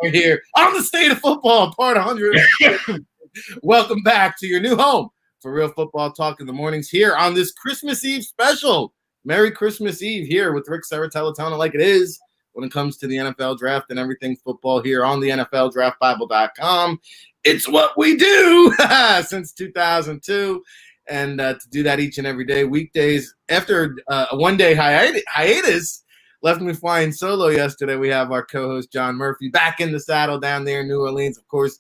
We're here on the State of Football, part 100. Welcome back to your new home for real football talk in the mornings here on this Christmas Eve special. Merry Christmas Eve here with Ric Serritella telling it like it is when it comes to the NFL draft and everything football here on the NFLDraftBible.com. It's what we do since 2002. And to do that each and every day, weekdays, after a one-day hiatus, left me flying solo yesterday. We have our co-host John Murphy back in the saddle down there in New Orleans. Of course,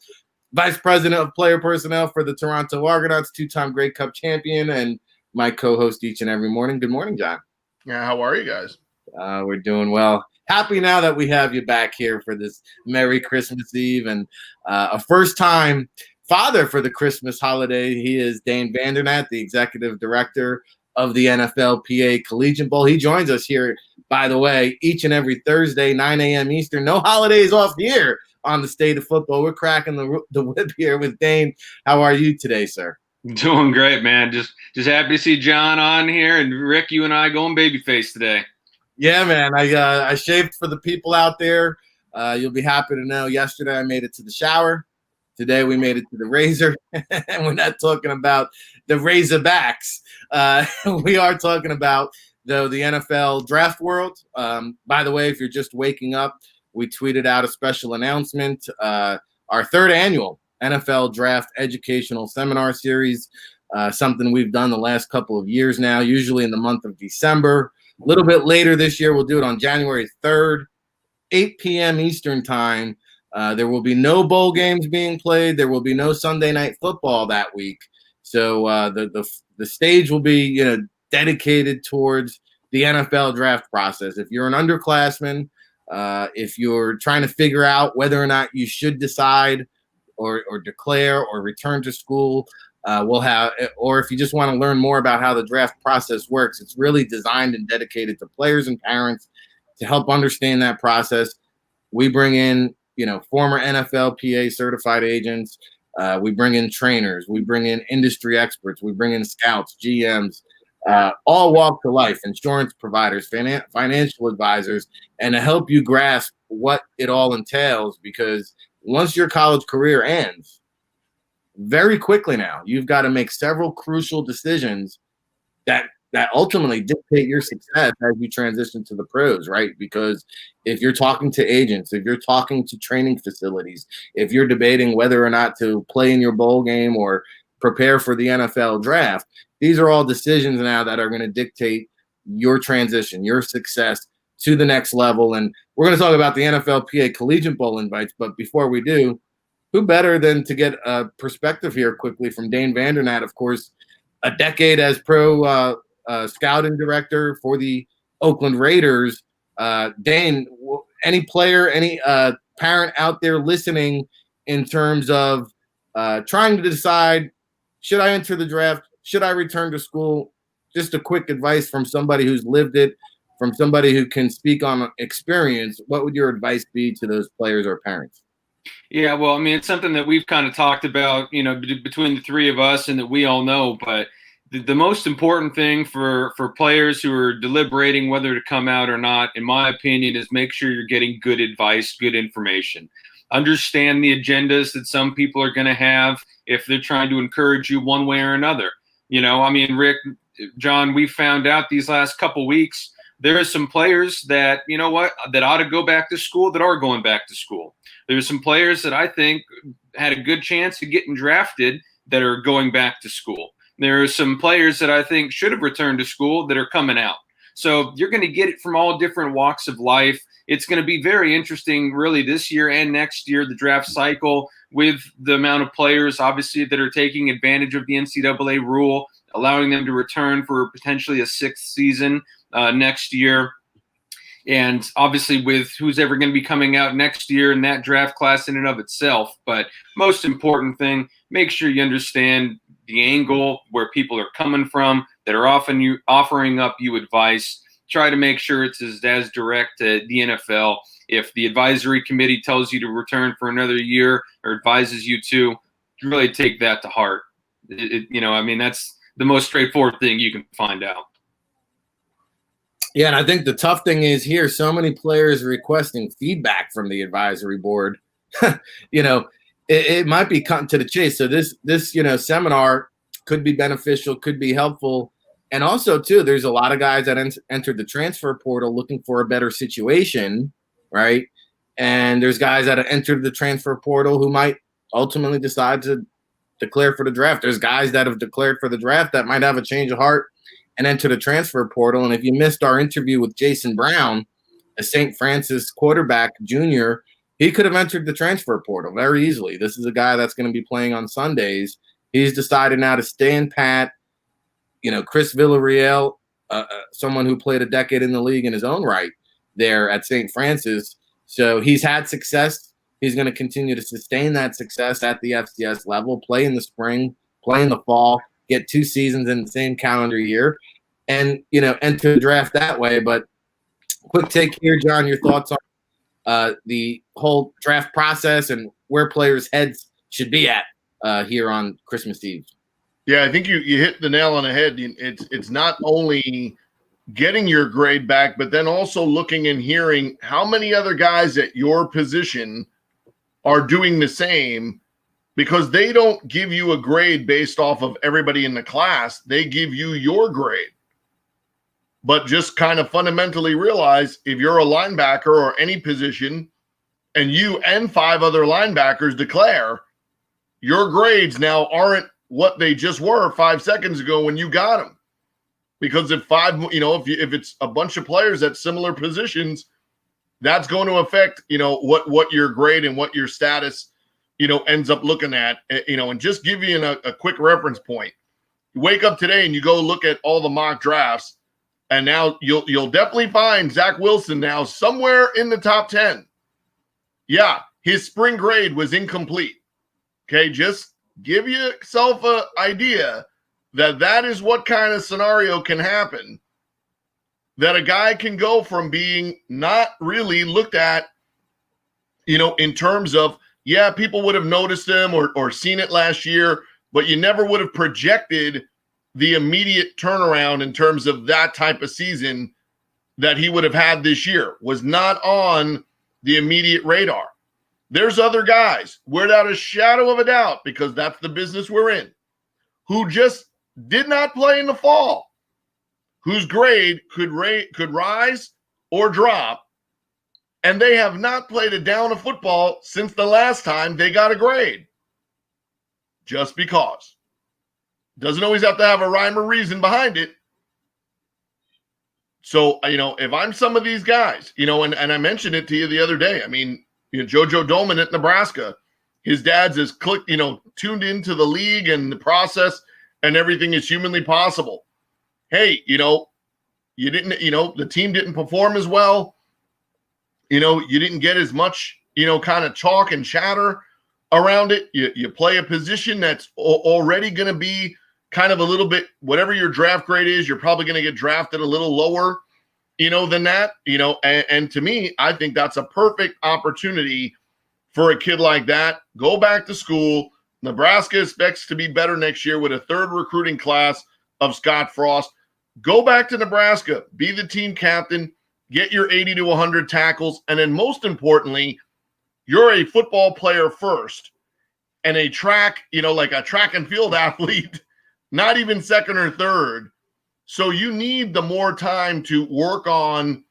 Vice President of Player Personnel for the Toronto Argonauts, two-time Grey Cup champion, and my co-host each and every morning. Good morning, John. Yeah, how are you guys? We're doing well. Happy now that we have you back here for this Merry Christmas Eve and a first-time father for the Christmas holiday. He is Dane Vandernat, the executive director of the Nflpa Collegiate Bowl. He joins us here, by the way, each and every Thursday, 9 a.m. Eastern. No holidays off here on the State of Football. We're cracking the whip here with Dane. How are you today, sir? Doing great, man. Just happy to see John on here, and Rick, you and I going babyface today. Yeah, man. I shaved for the people out there. You'll be happy to know yesterday I made it to the shower. Today we made it to the razor, and we're not talking about the Razorbacks. We are talking about, though, the NFL draft world. By the way, if you're just waking up, we tweeted out a special announcement, our third annual NFL Draft Educational Seminar Series, something we've done the last couple of years now, usually in the month of December. A little bit later this year, we'll do it on January 3rd, 8 p.m. Eastern time. There will be no bowl games being played. There will be no Sunday night football that week. So the stage will be, dedicated towards the NFL draft process. If you're an underclassman, if you're trying to figure out whether or not you should decide or declare or return to school, we'll have, or if you just want to learn more about how the draft process works, it's really designed and dedicated to players and parents to help understand that process. We bring in former NFLPA certified agents. We bring in trainers. We bring in industry experts. We bring in scouts, GMs, all walks of life, insurance providers, financial advisors, and to help you grasp what it all entails. Because once your college career ends, very quickly now, you've got to make several crucial decisions that ultimately dictate your success as you transition to the pros, right? Because if you're talking to agents, if you're talking to training facilities, if you're debating whether or not to play in your bowl game or prepare for the NFL draft, these are all decisions now that are going to dictate your transition, your success to the next level. And we're going to talk about the NFLPA Collegiate Bowl invites. But before we do, who better than to get a perspective here quickly from Dane Vandernat, of course, a decade as pro scouting director for the Oakland Raiders. Dane, any player, any parent out there listening in terms of trying to decide, should I enter the draft? Should I return to school? Just a quick advice from somebody who's lived it, from somebody who can speak on experience. What would your advice be to those players or parents? Yeah, well, I mean, it's something that we've kind of talked about, between the three of us and that we all know. But the most important thing for players who are deliberating whether to come out or not, in my opinion, is make sure you're getting good advice, good information. Understand the agendas that some people are going to have if they're trying to encourage you one way or another. Rick, John, we found out these last couple weeks, there are some players that, that ought to go back to school that are going back to school. There's some players that I think had a good chance of getting drafted that are going back to school. There are some players that I think should have returned to school that are coming out. So you're going to get it from all different walks of life. It's going to be very interesting, really, this year and next year, the draft cycle, with the amount of players, obviously, that are taking advantage of the NCAA rule, allowing them to return for potentially a sixth season next year. And obviously with who's ever going to be coming out next year in that draft class in and of itself. But most important thing, make sure you understand the angle where people are coming from that are offering up you advice. Try to make sure it's as direct to the NFL. If the advisory committee tells you to return for another year or advises you to, really take that to heart. That's the most straightforward thing you can find out. Yeah, and I think the tough thing is here, so many players are requesting feedback from the advisory board you know, it might be cutting to the chase. So this seminar could be beneficial, could be helpful. And also, too, there's a lot of guys that entered the transfer portal looking for a better situation, right? And there's guys that have entered the transfer portal who might ultimately decide to declare for the draft. There's guys that have declared for the draft that might have a change of heart and enter the transfer portal. And if you missed our interview with Jason Brown, a St. Francis quarterback junior, he could have entered the transfer portal very easily. This is a guy that's going to be playing on Sundays. He's decided now to stay in pat. Chris Villarreal, someone who played a decade in the league in his own right there at St. Francis. So he's had success. He's going to continue to sustain that success at the FCS level, play in the spring, play in the fall, get 2 seasons in the same calendar year, and, enter the draft that way. But quick take here, John, your thoughts on the whole draft process and where players' heads should be at here on Christmas Eve. Yeah, I think you hit the nail on the head. It's not only getting your grade back, but then also looking and hearing how many other guys at your position are doing the same, because they don't give you a grade based off of everybody in the class. They give you your grade. But just kind of fundamentally realize, if you're a linebacker or any position and you and 5 other linebackers declare, your grades now aren't what they just were 5 seconds ago when you got them. Because if it's a bunch of players at similar positions, that's going to affect, what your grade and what your status, ends up looking at, and just give you a quick reference point. You wake up today and you go look at all the mock drafts, and now you'll definitely find Zach Wilson now somewhere in the top 10. Yeah, his spring grade was incomplete. Okay, just give yourself an idea that is what kind of scenario can happen, that a guy can go from being not really looked at, in terms of, yeah, people would have noticed him or seen it last year, but you never would have projected the immediate turnaround in terms of that type of season that he would have had this year. Was not on the immediate radar. There's other guys, without a shadow of a doubt, because that's the business we're in, who just did not play in the fall, whose grade could rise or drop, and they have not played a down of football since the last time they got a grade. Just because. Doesn't always have to have a rhyme or reason behind it. So, if I'm some of these guys, and I mentioned it to you the other day, Jojo Doman at Nebraska, his dad's is tuned into the league and the process and everything is humanly possible. Hey, you didn't, the team didn't perform as well. You didn't get as much, kind of talk and chatter around it. You play a position that's already going to be kind of a little bit, whatever your draft grade is, you're probably going to get drafted a little lower, than that, and to me, I think that's a perfect opportunity for a kid like that. Go back to school. Nebraska expects to be better next year with a 3rd recruiting class of Scott Frost. Go back to Nebraska, be the team captain, get your 80 to 100 tackles, and then most importantly, you're a football player first and a track, like a track and field athlete, not even 2nd or 3rd. So you need the more time to work on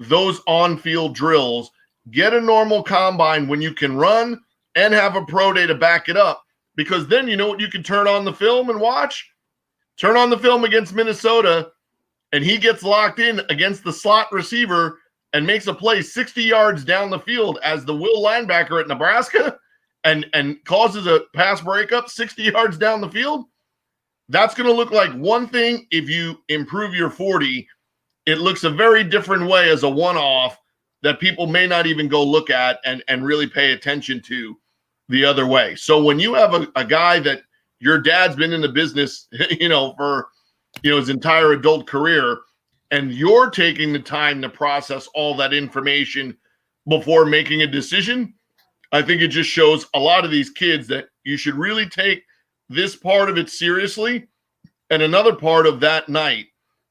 those on-field drills, get a normal combine when you can run and have a pro day to back it up, because then you can turn on the film and watch. Turn on the film against Minnesota, and he gets locked in against the slot receiver and makes a play 60 yards down the field as the will linebacker at Nebraska and causes a pass breakup 60 yards down the field. That's going to look like one thing. If you improve your 40, it looks a very different way as a one-off that people may not even go look at and really pay attention to the other way. So when you have a guy that your dad's been in the business, for, his entire adult career, and you're taking the time to process all that information before making a decision, I think it just shows a lot of these kids that you should really take this part of it seriously. And another part of that night,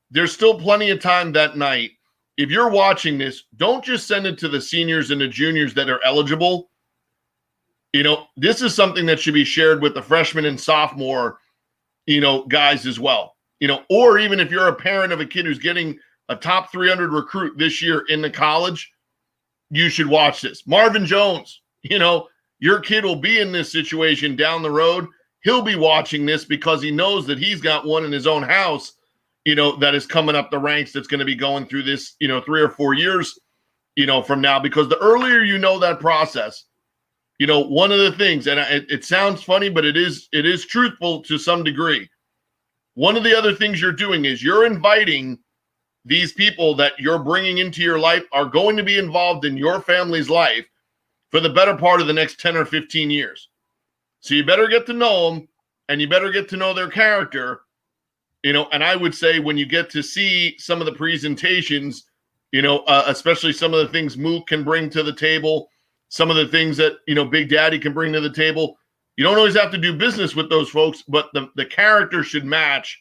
there's still plenty of time that night. If you're watching this, don't just send it to the seniors and the juniors that are eligible. this is something that should be shared with the freshman and sophomore, guys as well. Or even if you're a parent of a kid who's getting a top 300 recruit this year in the college, you should watch this. Marvin Jones, your kid will be in this situation down the road. He'll be watching this because he knows that he's got one in his own house, that is coming up the ranks, that's going to be going through this, 3 or 4 years, from now. Because the earlier you know that process, one of the things, and it sounds funny, but it is truthful to some degree. One of the other things you're doing is you're inviting these people that you're bringing into your life are going to be involved in your family's life for the better part of the next 10 or 15 years. So you better get to know them, and you better get to know their character, and I would say when you get to see some of the presentations, especially some of the things Mook can bring to the table, some of the things that, Big Daddy can bring to the table, you don't always have to do business with those folks, but the character should match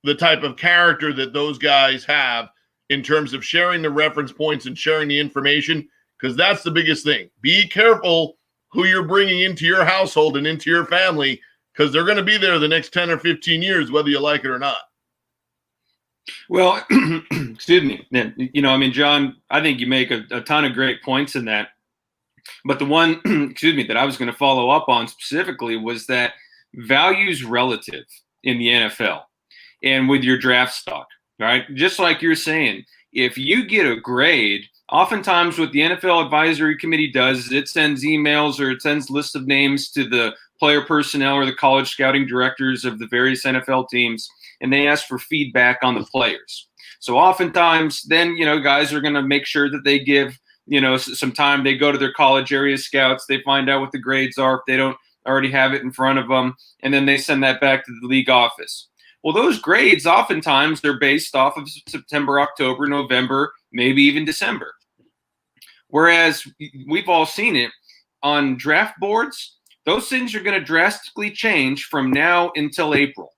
the type of character that those guys have in terms of sharing the reference points and sharing the information, because that's the biggest thing. Be careful who you're bringing into your household and into your family, because they're going to be there the next 10 or 15 years, whether you like it or not. Well, excuse me. John, I think you make a ton of great points in that. But the one, that I was going to follow up on specifically was that value's relative in the NFL and with your draft stock, right? Just like you're saying, if you get a grade, oftentimes what the NFL advisory committee does is it sends emails or it sends lists of names to the player personnel or the college scouting directors of the various NFL teams, and they ask for feedback on the players. So oftentimes then, guys are going to make sure that they give, some time. They go to their college area scouts. They find out what the grades are if they don't already have it in front of them, and then they send that back to the league office. Well, those grades oftentimes they're based off of September, October, November, maybe even December. Whereas we've all seen it on draft boards, those things are going to drastically change from now until April,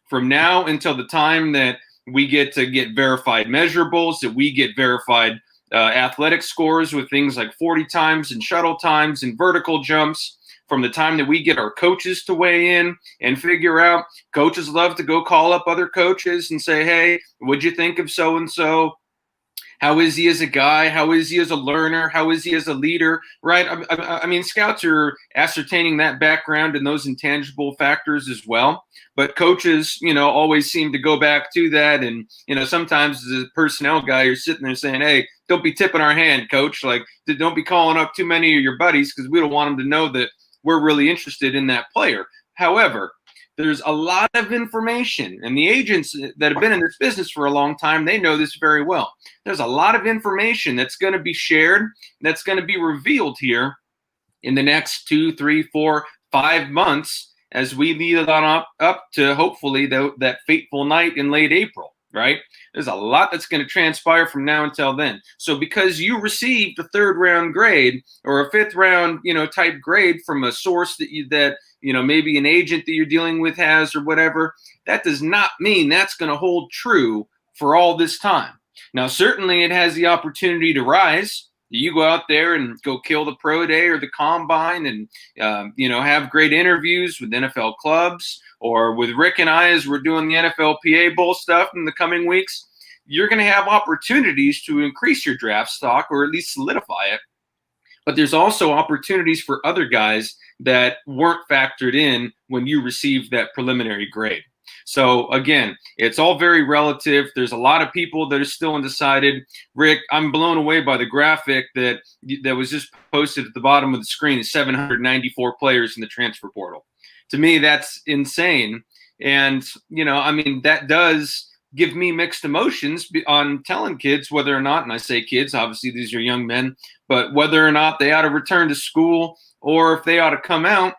from now until the time that we get to get verified measurables, that we get verified athletic scores with things like 40 times and shuttle times and vertical jumps, from the time that we get our coaches to weigh in and figure out. Coaches love to go call up other coaches and say, hey, what'd you think of so-and-so? How is he as a guy? How is he as a learner? How is he as a leader? Right? I mean, scouts are ascertaining that background and those intangible factors as well. But coaches, always seem to go back to that. And, sometimes as a personnel guy, you're sitting there saying, hey, don't be tipping our hand, coach. Like, don't be calling up too many of your buddies because we don't want them to know that we're really interested in that player. However, there's a lot of information, and the agents that have been in this business for a long time, they know this very well. There's a lot of information that's going to be shared, that's going to be revealed here in the next 2, 3, 4, 5 months as we lead on up to hopefully that fateful night in late April, right? There's a lot that's going to transpire from now until then. So because you received a 3rd round grade or a 5th round, type grade from a source that maybe an agent that you're dealing with has or whatever, that does not mean that's going to hold true for all this time. Now, certainly it has the opportunity to rise. You go out there and go kill the pro day or the combine and, have great interviews with NFL clubs, or with Rick and I, as we're doing the NFLPA Bowl stuff in the coming weeks. You're going to have opportunities to increase your draft stock or at least solidify it. But there's also opportunities for other guys that weren't factored in when you received that preliminary grade. So again, it's all very relative. There's a lot of people that are still undecided. Rick, I'm blown away by the graphic that was just posted at the bottom of the screen, 794 players in the transfer portal. To me, that's insane. And, that does give me mixed emotions on telling kids whether or not, and I say kids, obviously these are young men, but whether or not they ought to return to school or if they ought to come out.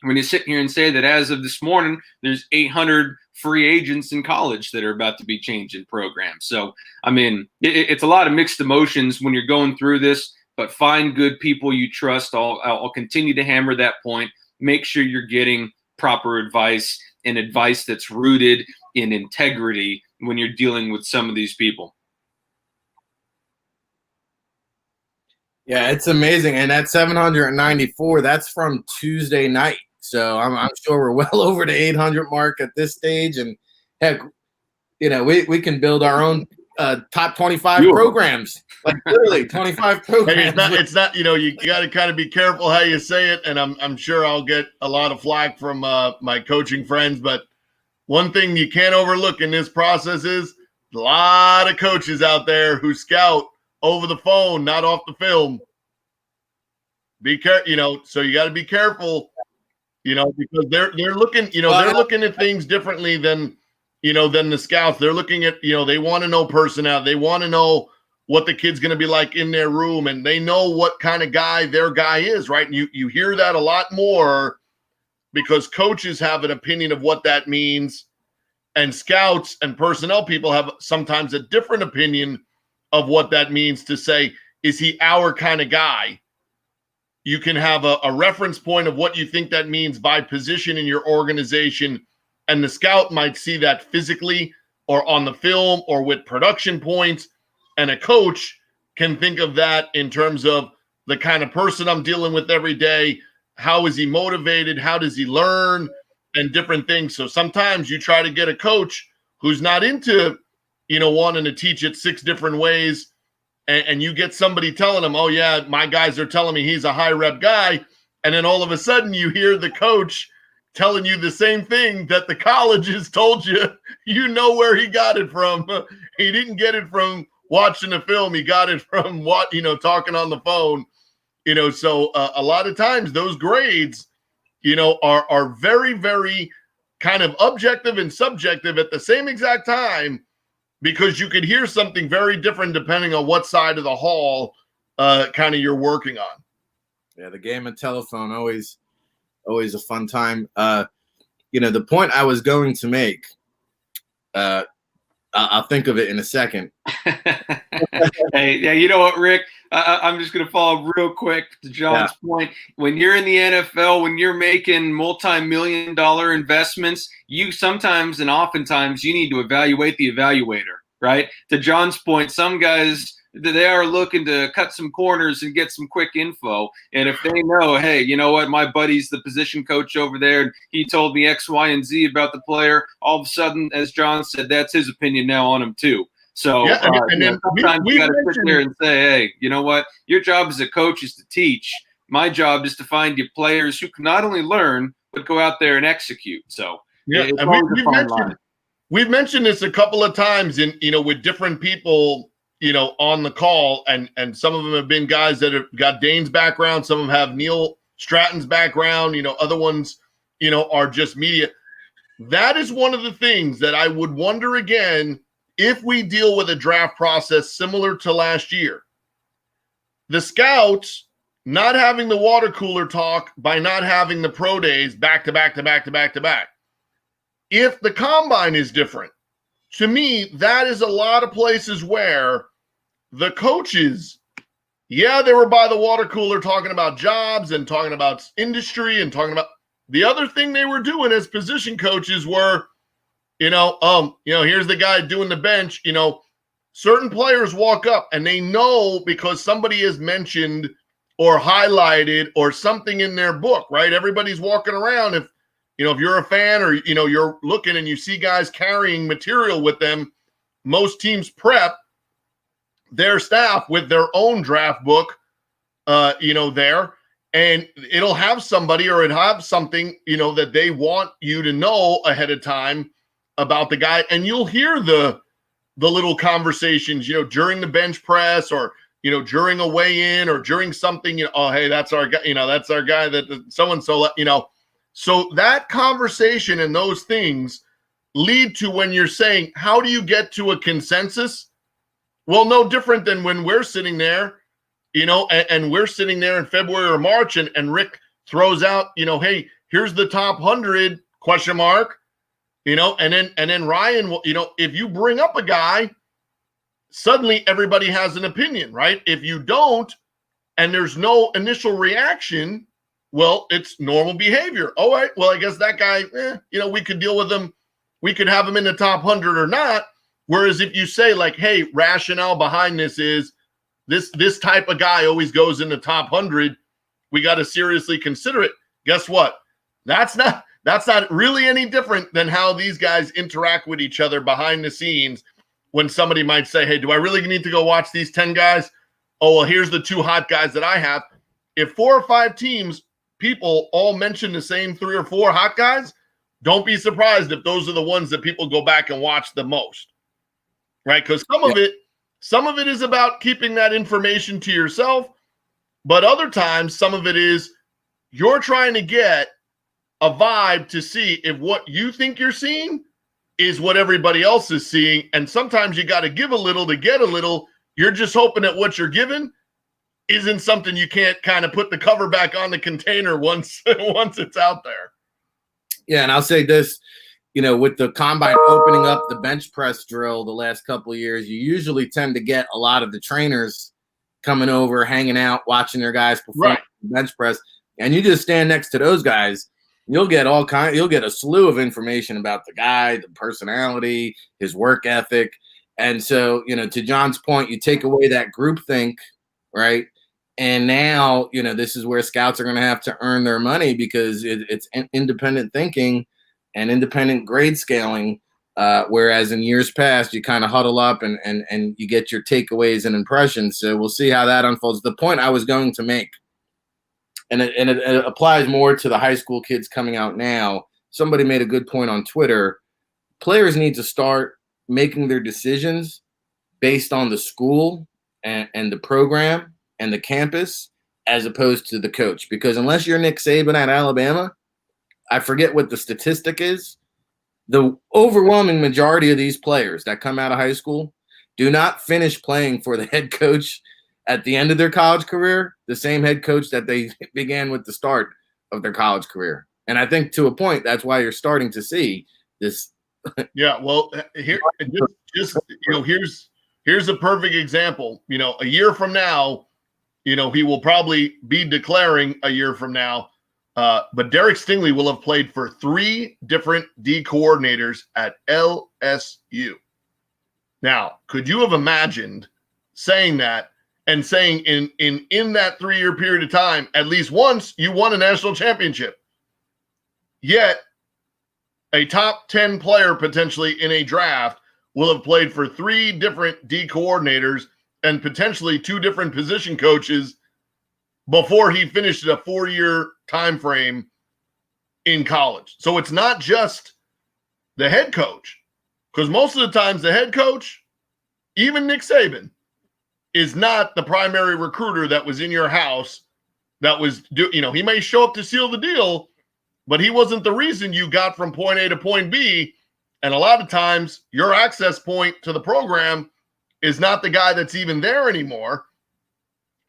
When you sit here and say that as of this morning, there's 800 free agents in college that are about to be changing programs. So, it's a lot of mixed emotions when you're going through this, but find good people you trust. I'll continue to hammer that point. Make sure you're getting proper advice and advice that's rooted in integrity when you're dealing with some of these people. Yeah, it's amazing. And that 794, that's from Tuesday night. So I'm sure we're well over the 800 mark at this stage. And heck, we can build our own top 25 programs, like literally 25 programs. Hey, it's not, you got to kind of be careful how you say it. And I'm sure I'll get a lot of flack from my coaching friends. But one thing you can't overlook in this process is a lot of coaches out there who scout over the phone, not off the film. Be careful, so you got to be careful, because they're looking, they're looking at things differently than the scouts. They're looking at, they want to know personality. They want to know what the kid's going to be like in their room, and they know what kind of guy their guy is, right? And you hear that a lot more because coaches have an opinion of what that means, and scouts and personnel people have sometimes a different opinion of what that means to say, is he our kind of guy? You can have a reference point of what you think that means by position in your organization, and the scout might see that physically or on the film or with production points, and a coach can think of that in terms of the kind of person I'm dealing with every day. How is he motivated? How does he learn? And different things. So sometimes you try to get a coach who's not into wanting to teach it 6 different ways, and you get somebody telling them, oh yeah, my guys are telling me he's a high rep guy, and then all of a sudden you hear the coach telling you the same thing that the colleges told you. You know where he got it from. He didn't get it from watching a film. He got it from talking on the phone. So a lot of times those grades are very, very kind of objective and subjective at the same exact time, because you could hear something very different depending on what side of the hall kind of you're working on. Yeah, the game of telephone, always a fun time. The point I was going to make, I'll think of it in a second. Hey, yeah, you know what, Rick? I'm just going to follow real quick to John's point. When you're in the NFL, when you're making multi-million-dollar investments, you sometimes and oftentimes you need to evaluate the evaluator, right? To John's point, some guys, they are looking to cut some corners and get some quick info. And if they know, hey, you know what, my buddy's the position coach over there, and he told me X, Y, and Z about the player, all of a sudden, as John said, that's his opinion now on him too. So sometimes you got to sit there and say, hey, you know what? Your job as a coach is to teach. My job is to find you players who can not only learn, but go out there and execute. So we've mentioned this a couple of times with different people, on the call, and some of them have been guys that have got Dane's background. Some of them have Neil Stratton's background. Other ones, are just media. That is one of the things that I would wonder again, if we deal with a draft process similar to last year. The scouts not having the water cooler talk by not having the pro days back to back to back to back to back. If the combine is different, to me, that is a lot of places where the coaches, they were by the water cooler talking about jobs and talking about industry and talking about the other thing they were doing as position coaches were, here's the guy doing the bench. Certain players walk up and they know because somebody has mentioned or highlighted or something in their book, right? Everybody's walking around. If you're a fan or, you're looking and you see guys carrying material with them, most teams prep their staff with their own draft book, there, and it'll have somebody or it'll have something, that they want you to know ahead of time about the guy. And you'll hear the little conversations, during the bench press or, during a weigh-in or during something, oh, hey, that's our guy, that's our guy that so-and-so, So that conversation and those things lead to when you're saying, how do you get to a consensus? Well, no different than when we're sitting there, and we're sitting there in February or March and Rick throws out, hey, here's the top 100 ? And then Ryan will, if you bring up a guy, suddenly everybody has an opinion, right? If you don't, and there's no initial reaction, well, it's normal behavior. All right, well, I guess that guy, we could deal with him. We could have him in the top 100 or not. Whereas if you say like, hey, rationale behind this is this type of guy always goes in the top 100. We got to seriously consider it. Guess what? That's not really any different than how these guys interact with each other behind the scenes when somebody might say, hey, do I really need to go watch these 10 guys? Oh, well, here's the 2 hot guys that I have. If 4 or 5 teams, people all mention the same 3 or 4 hot guys, don't be surprised if those are the ones that people go back and watch the most, right? Because some of it is about keeping that information to yourself, but other times some of it is you're trying to get a vibe to see if what you think you're seeing is what everybody else is seeing. And sometimes you got to give a little to get a little. You're just hoping that what you're given isn't something you can't kind of put the cover back on the container once it's out there. Yeah, and I'll say this, with the combine opening up the bench press drill the last couple of years, you usually tend to get a lot of the trainers coming over, hanging out, watching their guys perform bench press, and you just stand next to those guys. You'll get you'll get a slew of information about the guy, the personality, his work ethic. And so, to John's point, you take away that groupthink, right? And now, this is where scouts are going to have to earn their money because it's independent thinking and independent grade scaling. Whereas in years past, you kind of huddle up and you get your takeaways and impressions. So we'll see how that unfolds. The point I was going to make, and it applies more to the high school kids coming out now. Somebody made a good point on Twitter. Players need to start making their decisions based on the school and the program and the campus as opposed to the coach. Because unless you're Nick Saban at Alabama, I forget what the statistic is, the overwhelming majority of these players that come out of high school do not finish playing for the head coach at the end of their college career, the same head coach that they began with the start of their college career. And I think to a point, that's why you're starting to see this. Yeah, well, here's a perfect example. A year from now, he will probably be declaring a year from now. But Derek Stingley will have played for 3 different D coordinators at LSU. Now, could you have imagined saying that and saying in that 3-year period of time, at least once you won a national championship? Yet a top 10 player potentially in a draft will have played for 3 different D coordinators and potentially 2 different position coaches before he finished a 4-year time frame in college. So it's not just the head coach, because most of the times the head coach, even Nick Saban, is not the primary recruiter that was in your house that was, he may show up to seal the deal, but he wasn't the reason you got from point A to point B. And a lot of times your access point to the program is not the guy that's even there anymore.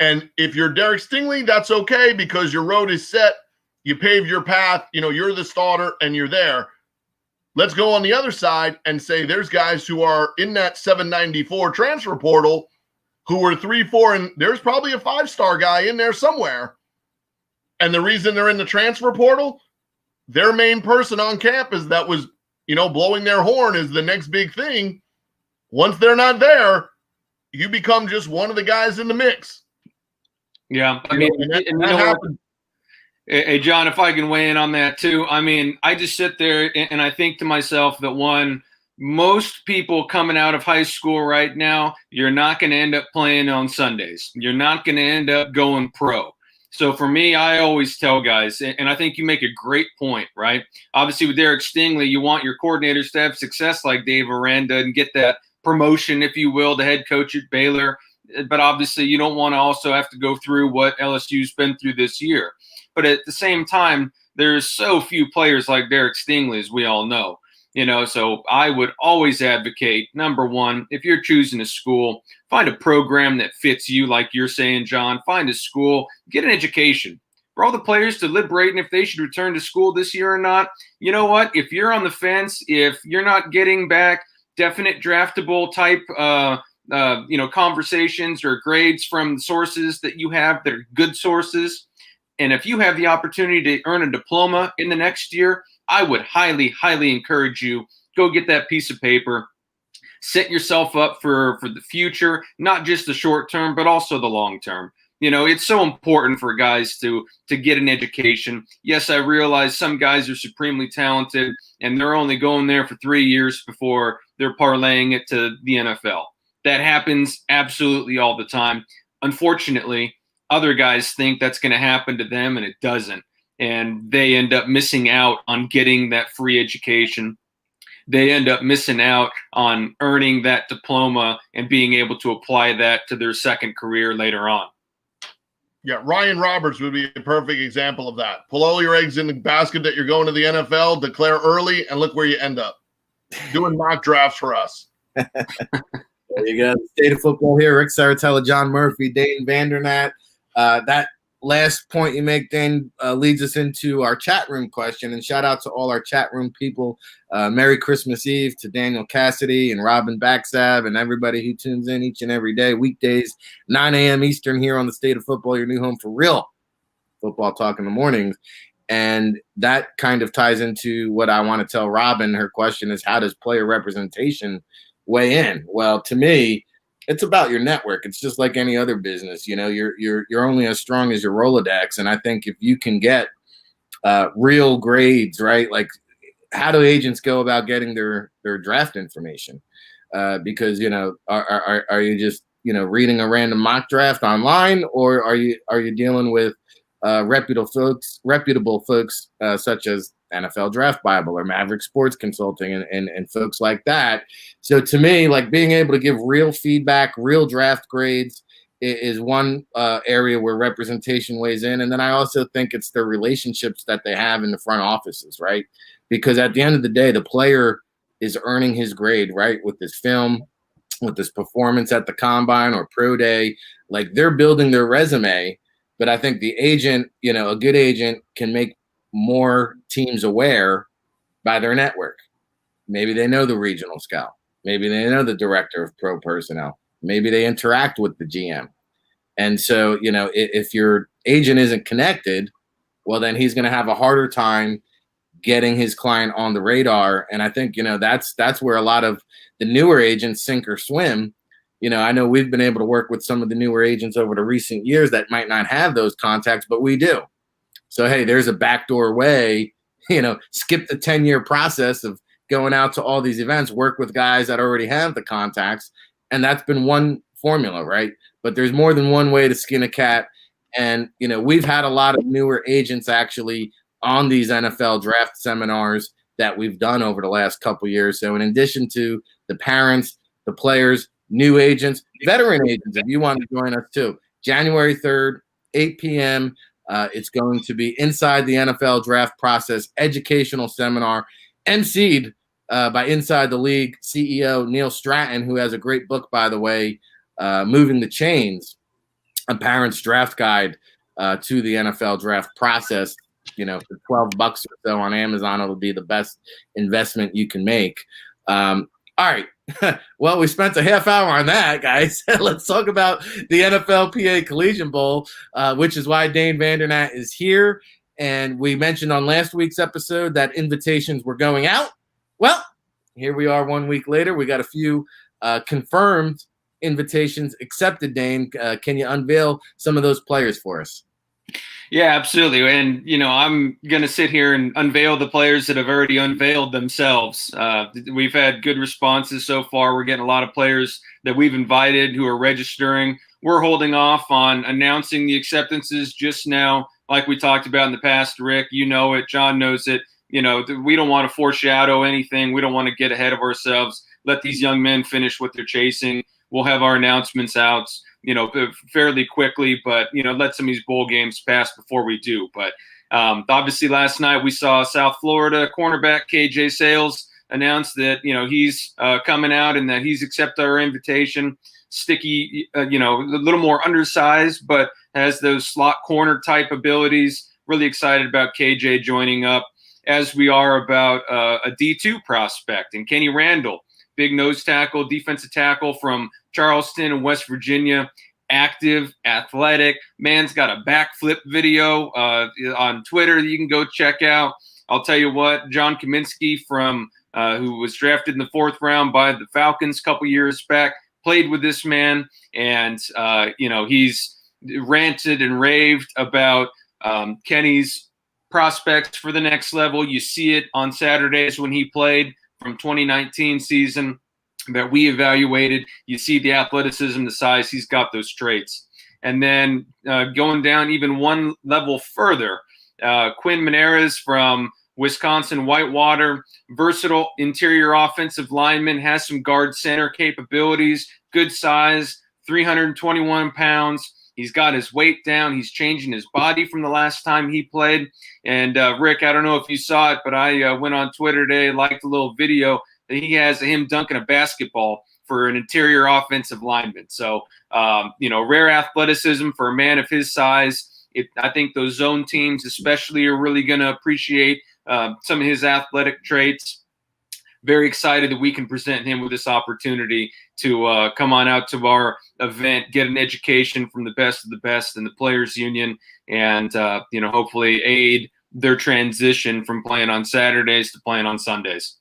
And if you're Derek Stingley, that's okay because your road is set. You paved your path. You're the starter and you're there. Let's go on the other side and say there's guys who are in that 794 transfer portal who were 3-4, and there's probably a 5-star guy in there somewhere. And the reason they're in the transfer portal, their main person on campus that was, blowing their horn is the next big thing. Once they're not there, you become just one of the guys in the mix. Yeah. I mean, that happens. Hey, John, if I can weigh in on that too. I mean, I just sit there and I think to myself that most people coming out of high school right now, you're not going to end up playing on Sundays. You're not going to end up going pro. So for me, I always tell guys, and I think you make a great point, right? Obviously with Derek Stingley, you want your coordinators to have success like Dave Aranda and get that promotion, if you will, the head coach at Baylor. But obviously you don't want to also have to go through what LSU's been through this year. But at the same time, there's so few players like Derek Stingley, as we all know. So I would always advocate, number one, if you're choosing a school, find a program that fits you, like you're saying, John. Find a school, get an education. For all the players deliberating if they should return to school this year or not, you know what? If you're on the fence, if you're not getting back definite draftable type conversations or grades from sources that you have that are good sources, and if you have the opportunity to earn a diploma in the next year, I would highly, highly encourage you, go get that piece of paper, set yourself up for the future, not just the short term, but also the long term. It's so important for guys to get an education. Yes, I realize some guys are supremely talented and they're only going there for 3 years before they're parlaying it to the NFL. That happens absolutely all the time. Unfortunately, other guys think that's going to happen to them and it doesn't. And they end up missing out on getting that free education. They end up missing out on earning that diploma and being able to apply that to their second career later on. Yeah, Ryan Roberts would be a perfect example of that. Pull all your eggs in the basket that you're going to the NFL, declare early, and look where you end up. Doing mock drafts for us. There you go. State of football here. Ric Serritella, John Murphy, Dane Vandernat. That last point you make, Dane, leads us into our chat room question. And shout out to all our chat room people. Merry Christmas Eve to Daniel Cassidy and Robin Backsav and everybody who tunes in each and every day. Weekdays, 9 a.m. Eastern here on the State of Football, your new home for real football talk in the mornings. And that kind of ties into what I want to tell Robin. Her question is, how does player representation weigh in? Well, to me, it's about your network. It's just like any other business. You're only as strong as your Rolodex. And I think if you can get real grades, right? Like, how do agents go about getting their draft information? Because are you just reading a random mock draft online, or are you dealing with reputable folks such as NFL Draft Bible or Maverick Sports Consulting and folks like that? So to me, like, being able to give real feedback, real draft grades is one area where representation weighs in. And then I also think it's the relationships that they have in the front offices, right? Because at the end of the day, the player is earning his grade, right? With this film, with this performance at the combine or pro day, like, they're building their resume. But I think the agent, a good agent can make more teams aware by their network. Maybe they know the regional scout. Maybe they know the director of pro personnel. Maybe they interact with the GM. And so, if your agent isn't connected, well, then he's going to have a harder time getting his client on the radar. And I think, that's where a lot of the newer agents sink or swim. I know we've been able to work with some of the newer agents over the recent years that might not have those contacts, but we do. So, hey, there's a backdoor way, skip the 10-year process of going out to all these events, work with guys that already have the contacts. And that's been one formula, right? But there's more than one way to skin a cat. And, we've had a lot of newer agents actually on these NFL draft seminars that we've done over the last couple of years. So in addition to the parents, the players, new agents, veteran agents, if you want to join us too, January 3rd, 8 p.m., it's going to be Inside the NFL Draft Process educational seminar, emceed by Inside the League CEO Neil Stratton, who has a great book, by the way, Moving the Chains, a parent's draft guide to the NFL draft process. For $12 or so on Amazon, it'll be the best investment you can make. All right. Well, we spent a half hour on that, guys. Let's talk about the NFLPA Collegiate Bowl, which is why Dane Vandernat is here. And we mentioned on last week's episode that invitations were going out. Well, here we are 1 week later. We got a few confirmed invitations accepted, Dane. Can you unveil some of those players for us? Yeah, absolutely. And, I'm going to sit here and unveil the players that have already unveiled themselves. We've had good responses so far. We're getting a lot of players that we've invited who are registering. We're holding off on announcing the acceptances just now, like we talked about in the past, Rick. You know it. John knows it. We don't want to foreshadow anything. We don't want to get ahead of ourselves. Let these young men finish what they're chasing. We'll have our announcements out, fairly quickly, but, let some of these bowl games pass before we do. But obviously last night we saw South Florida cornerback KJ Sales announce that, he's coming out and that he's accepted our invitation. Sticky, a little more undersized, but has those slot corner type abilities. Really excited about KJ joining up, as we are about a D2 prospect and Kenny Randall, big nose tackle, defensive tackle from Charleston in West Virginia, active, athletic. Man's got a backflip video on Twitter that you can go check out. I'll tell you what, John Kaminsky from who was drafted in the 4th round by the Falcons a couple years back, played with this man, and he's ranted and raved about Kenny's prospects for the next level. You see it on Saturdays when he played from 2019 season that we evaluated. You see the athleticism, the size, he's got those traits. And then going down even one level further, Quinn Meneres from Wisconsin Whitewater, versatile interior offensive lineman, has some guard center capabilities, good size, 321 pounds. He's got his weight down. He's changing his body from the last time he played. And Rick, I don't know if you saw it, but I went on Twitter today, liked a little video that he has of him dunking a basketball for an interior offensive lineman. So, rare athleticism for a man of his size. I think those zone teams especially are really going to appreciate some of his athletic traits. Very excited that we can present him with this opportunity to come on out to our event, get an education from the best of the best in the Players Union, and hopefully aid their transition from playing on Saturdays to playing on Sundays.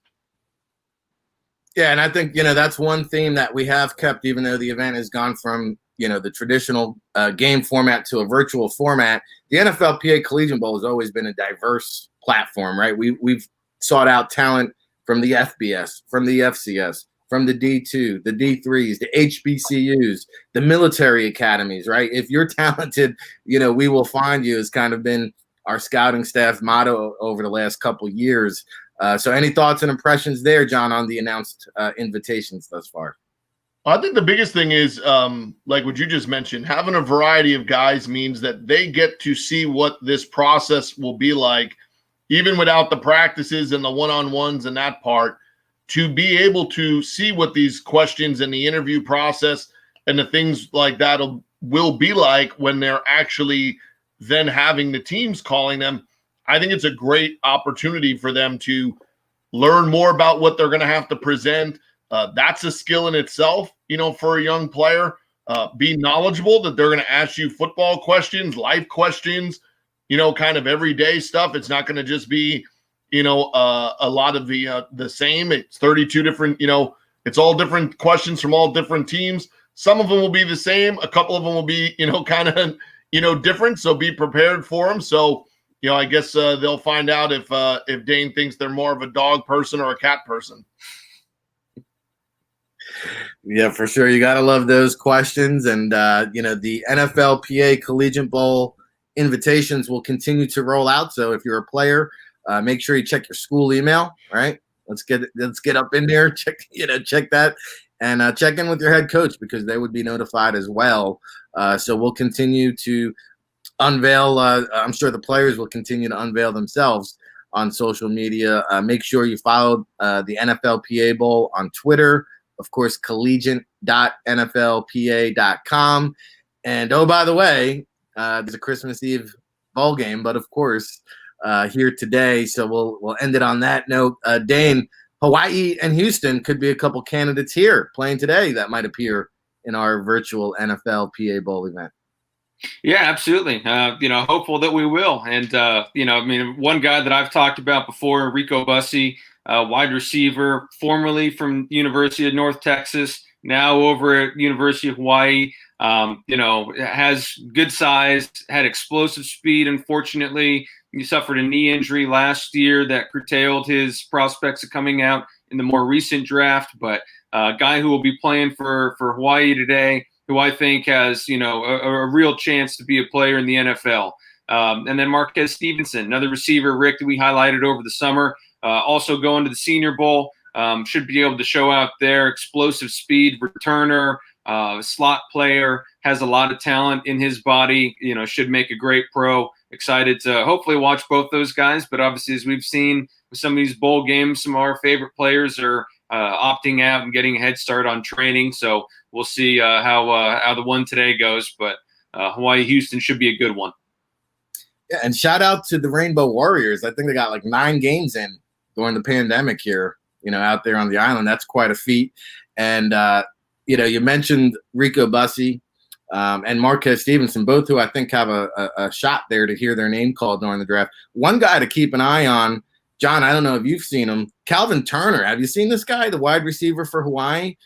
Yeah, and I think that's one theme that we have kept, even though the event has gone from the traditional game format to a virtual format. The NFLPA Collegiate Bowl has always been a diverse platform, right? We've sought out talent from the FBS, from the FCS, from the D2, the D3s, the HBCUs, the military academies, right? If you're talented, we will find you, has kind of been our scouting staff motto over the last couple of years. So any thoughts and impressions there, John, on the announced invitations thus far? I think the biggest thing is, like what you just mentioned, having a variety of guys means that they get to see what this process will be like, even without the practices and the one-on-ones and that part, to be able to see what these questions and the interview process and the things like that will be like when they're actually then having the teams calling them. I think it's a great opportunity for them to learn more about what they're going to have to present. That's a skill in itself, for a young player. Be knowledgeable that they're going to ask you football questions, life questions, kind of everyday stuff. It's not going to just be, a lot of the same. It's 32 different, it's all different questions from all different teams. Some of them will be the same. A couple of them will be, kind of, different. So be prepared for them. So, I guess they'll find out if Dane thinks they're more of a dog person or a cat person. Yeah, for sure. You got to love those questions. And, the NFLPA Collegiate Bowl invitations will continue to roll out. So if you're a player, make sure you check your school email, right? Let's get up in there, check that, and check in with your head coach, because they would be notified as well. So we'll continue to unveil. I'm sure the players will continue to unveil themselves on social media. Make sure you follow the NFLPA Bowl on Twitter. Of course, collegiate.nflpa.com. And, oh, by the way, there's a Christmas Eve bowl game, but of course, here today. So we'll end it on that note. Dane, Hawaii and Houston could be a couple candidates here playing today that might appear in our virtual NFLPA Bowl event. Yeah, absolutely. Hopeful that we will. And, one guy that I've talked about before, Rico Bussey, wide receiver, formerly from University of North Texas, now over at University of Hawaii, has good size, had explosive speed. Unfortunately, he suffered a knee injury last year that curtailed his prospects of coming out in the more recent draft. But a guy who will be playing for Hawaii today, who I think has, a real chance to be a player in the NFL. And then Marquez Stevenson, another receiver, Rick, that we highlighted over the summer, also going to the Senior Bowl, should be able to show out there. Explosive speed, returner, slot player, has a lot of talent in his body, should make a great pro. Excited to hopefully watch both those guys. But obviously, as we've seen with some of these bowl games, some of our favorite players are opting out and getting a head start on training. So we'll see how the one today goes. But Hawaii-Houston should be a good one. Yeah, and shout out to the Rainbow Warriors. I think they got like 9 games in during the pandemic here, out there on the island. That's quite a feat. And, you mentioned Rico Bussey and Marquez Stevenson, both who I think have a shot there to hear their name called during the draft. One guy to keep an eye on John, I don't know if you've seen him. Calvin Turner, have you seen this guy, the wide receiver for Hawaii?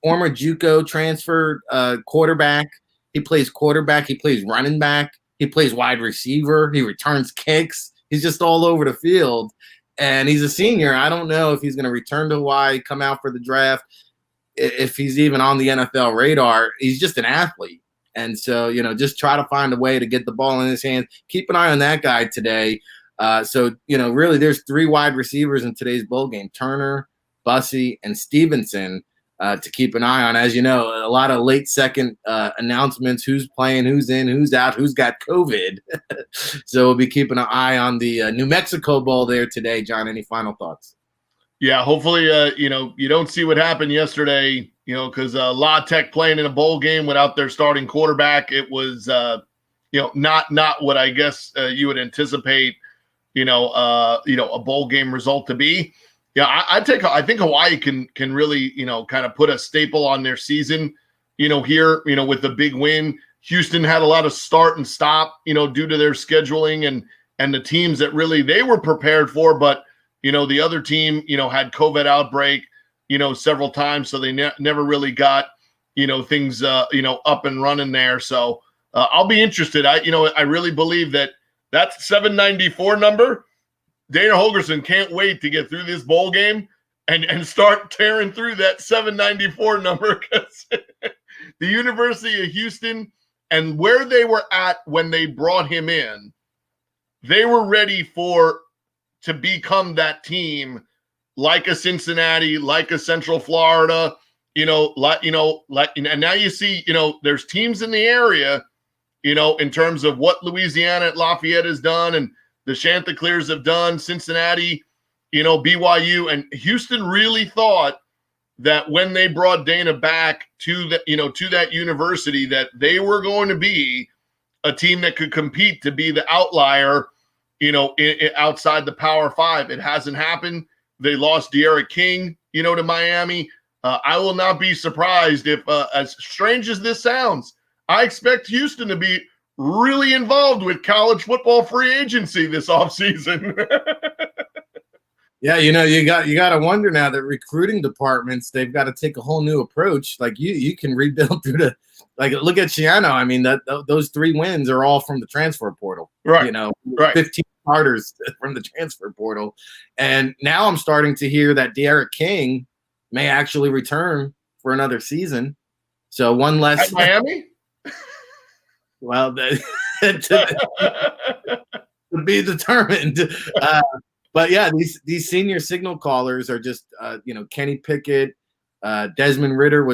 Former JUCO transfer quarterback. He plays quarterback. He plays running back. He plays wide receiver. He returns kicks. He's just all over the field. And he's a senior. I don't know if he's going to return to Hawaii, come out for the draft, if he's even on the NFL radar. He's just an athlete. And so, just try to find a way to get the ball in his hands. Keep an eye on that guy today. So, really there's 3 wide receivers in today's bowl game, Turner, Bussey, and Stevenson, to keep an eye on. As you know, a lot of late second announcements, who's playing, who's in, who's out, who's got COVID. So we'll be keeping an eye on the New Mexico Bowl there today. John, any final thoughts? Yeah, hopefully, you don't see what happened yesterday, because La Tech playing in a bowl game without their starting quarterback. It was, not what I guess you would anticipate, a bowl game result to be. Yeah, I think Hawaii can really, kind of put a staple on their season, here, with the big win. Houston had a lot of start and stop, due to their scheduling and the teams that really they were prepared for. But, the other team, had COVID outbreak, several times. So they never really got, things, up and running there. So I'll be interested. I really believe that 794 number, Dana Holgorsen can't wait to get through this bowl game and start tearing through that 794 number, because the University of Houston and where they were at when they brought him in, they were ready to become that team like a Cincinnati, like a Central Florida, and now you see, there's teams in the area, in terms of what Louisiana at Lafayette has done and the Chanticleers have done, Cincinnati, BYU, and Houston really thought that when they brought Dana back to that university, that they were going to be a team that could compete to be the outlier, outside the Power Five. It hasn't happened. They lost De'Ara King, to Miami. I will not be surprised if, as strange as this sounds, I expect Houston to be really involved with college football free agency this offseason. Yeah, you got to wonder now that recruiting departments, they've got to take a whole new approach. Like you can rebuild through look at Shiano. I mean, those 3 wins are all from the transfer portal. Right. Right. 15 starters from the transfer portal. And now I'm starting to hear that De'Ara King may actually return for another season. So one less. At Miami? Well, to be determined. But yeah, these senior signal callers are just, Kenny Pickett, Desmond Ritter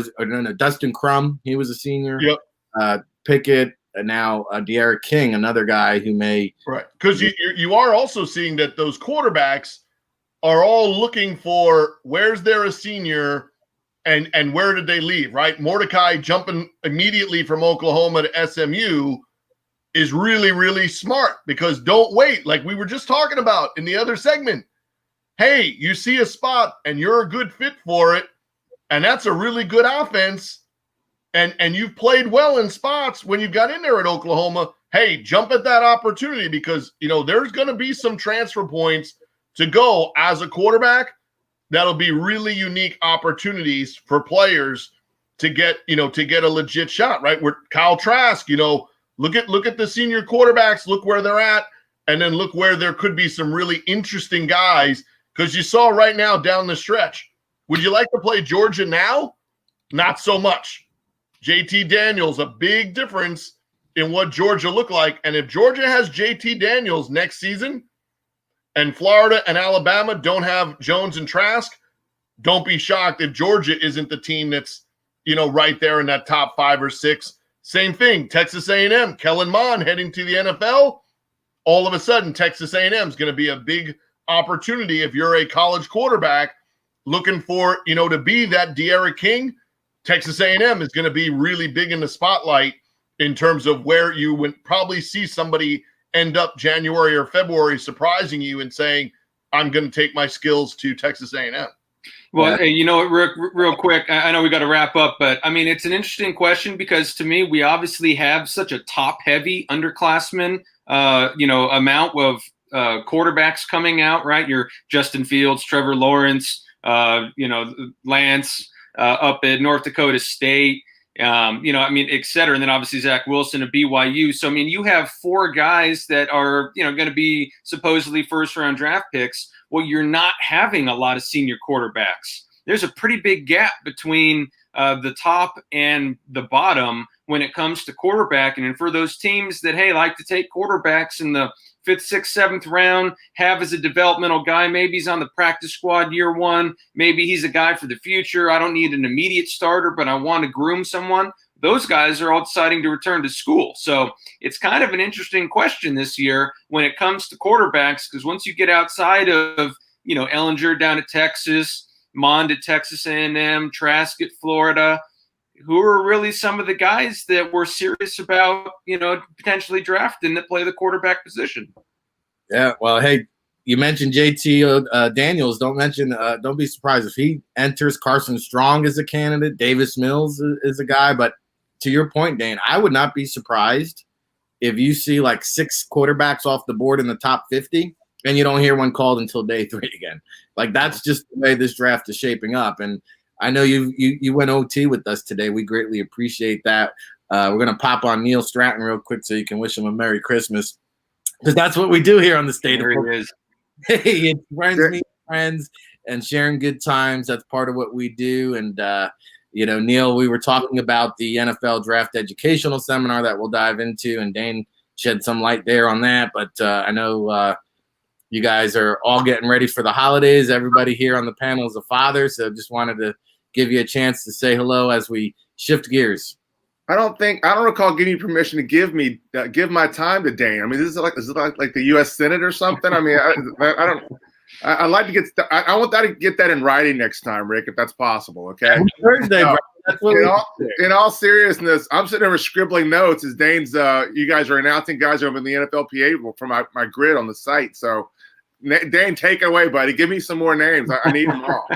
Dustin Crum. He was a senior. Yep. Pickett, and now De'Ara King, another guy who may. Right. Because you are also seeing that those quarterbacks are all looking for where's there a senior and where did they leave, right? Mordecai jumping immediately from Oklahoma to SMU is really, really smart, because don't wait. Like we were just talking about in the other segment. Hey, you see a spot and you're a good fit for it, and that's a really good offense, and you've played well in spots when you got in there at Oklahoma. Hey, jump at that opportunity, because, there's going to be some transfer points to go as a quarterback. That'll be really unique opportunities for players to get a legit shot, right? Where Kyle Trask, look at the senior quarterbacks, look where they're at, and then look where there could be some really interesting guys, because you saw right now down the stretch. Would you like to play Georgia now? Not so much. JT Daniels, a big difference in what Georgia looked like. And if Georgia has JT Daniels next season, and Florida and Alabama don't have Jones and Trask, don't be shocked if Georgia isn't the team that's, right there in that top 5 or 6. Same thing, Texas A&M, Kellen Mond heading to the NFL. All of a sudden, Texas A&M is going to be a big opportunity if you're a college quarterback looking for, to be that De'Ara King. Texas A&M is going to be really big in the spotlight in terms of where you would probably see somebody end up January or February surprising you and saying, I'm going to take my skills to Texas A&M. Well, hey, Rick, real quick, I know we got to wrap up, but I mean, it's an interesting question, because to me, we obviously have such a top-heavy underclassmen, amount of quarterbacks coming out, right? Your Justin Fields, Trevor Lawrence, Lance up at North Dakota State, et cetera. And then obviously Zach Wilson of BYU. So, you have 4 guys that are, going to be supposedly first-round draft picks. Well, you're not having a lot of senior quarterbacks. There's a pretty big gap between the top and the bottom when it comes to quarterback. And for those teams that, hey, like to take quarterbacks in the 5th, 6th, 7th round, have as a developmental guy, maybe he's on the practice squad year 1, maybe he's a guy for the future. I don't need an immediate starter, but I want to groom someone. Those guys are all deciding to return to school. So it's kind of an interesting question this year when it comes to quarterbacks, because once you get outside of, Ellinger down at Texas, Mond at Texas A&M, Trask at Florida, who are really some of the guys that we're serious about, potentially drafting that play the quarterback position. Yeah, well, hey, you mentioned JT Daniels. Don't be surprised if he enters. Carson Strong is a candidate. Davis Mills is a guy. But to your point, Dane, I would not be surprised if you see like 6 quarterbacks off the board in the top 50 and you don't hear one called until day 3 again. Like, that's just the way this draft is shaping up. And I know you went OT with us today. We greatly appreciate that. We're going to pop on Neil Stratton real quick so you can wish him a Merry Christmas, because that's what we do here on the State of Football. Hey, it's friends meeting friends and sharing good times. That's part of what we do. And, Neil, we were talking about the NFL Draft Educational Seminar that we'll dive into, and Dane shed some light there on that. But I know you guys are all getting ready for the holidays. Everybody here on the panel is a father, so just wanted to give you a chance to say hello as we shift gears. I don't recall giving you permission to give my time to Dane. I mean, is it like the U.S. Senate or something? I mean, I'd like to get. I want that to get that in writing next time, Rick, if that's possible. Okay. Thursday, bro. That's what in all seriousness, I'm sitting there scribbling notes as Dane's. You guys are announcing guys over in the NFLPA from my grid on the site. So, Dane, take it away, buddy. Give me some more names. I need them all.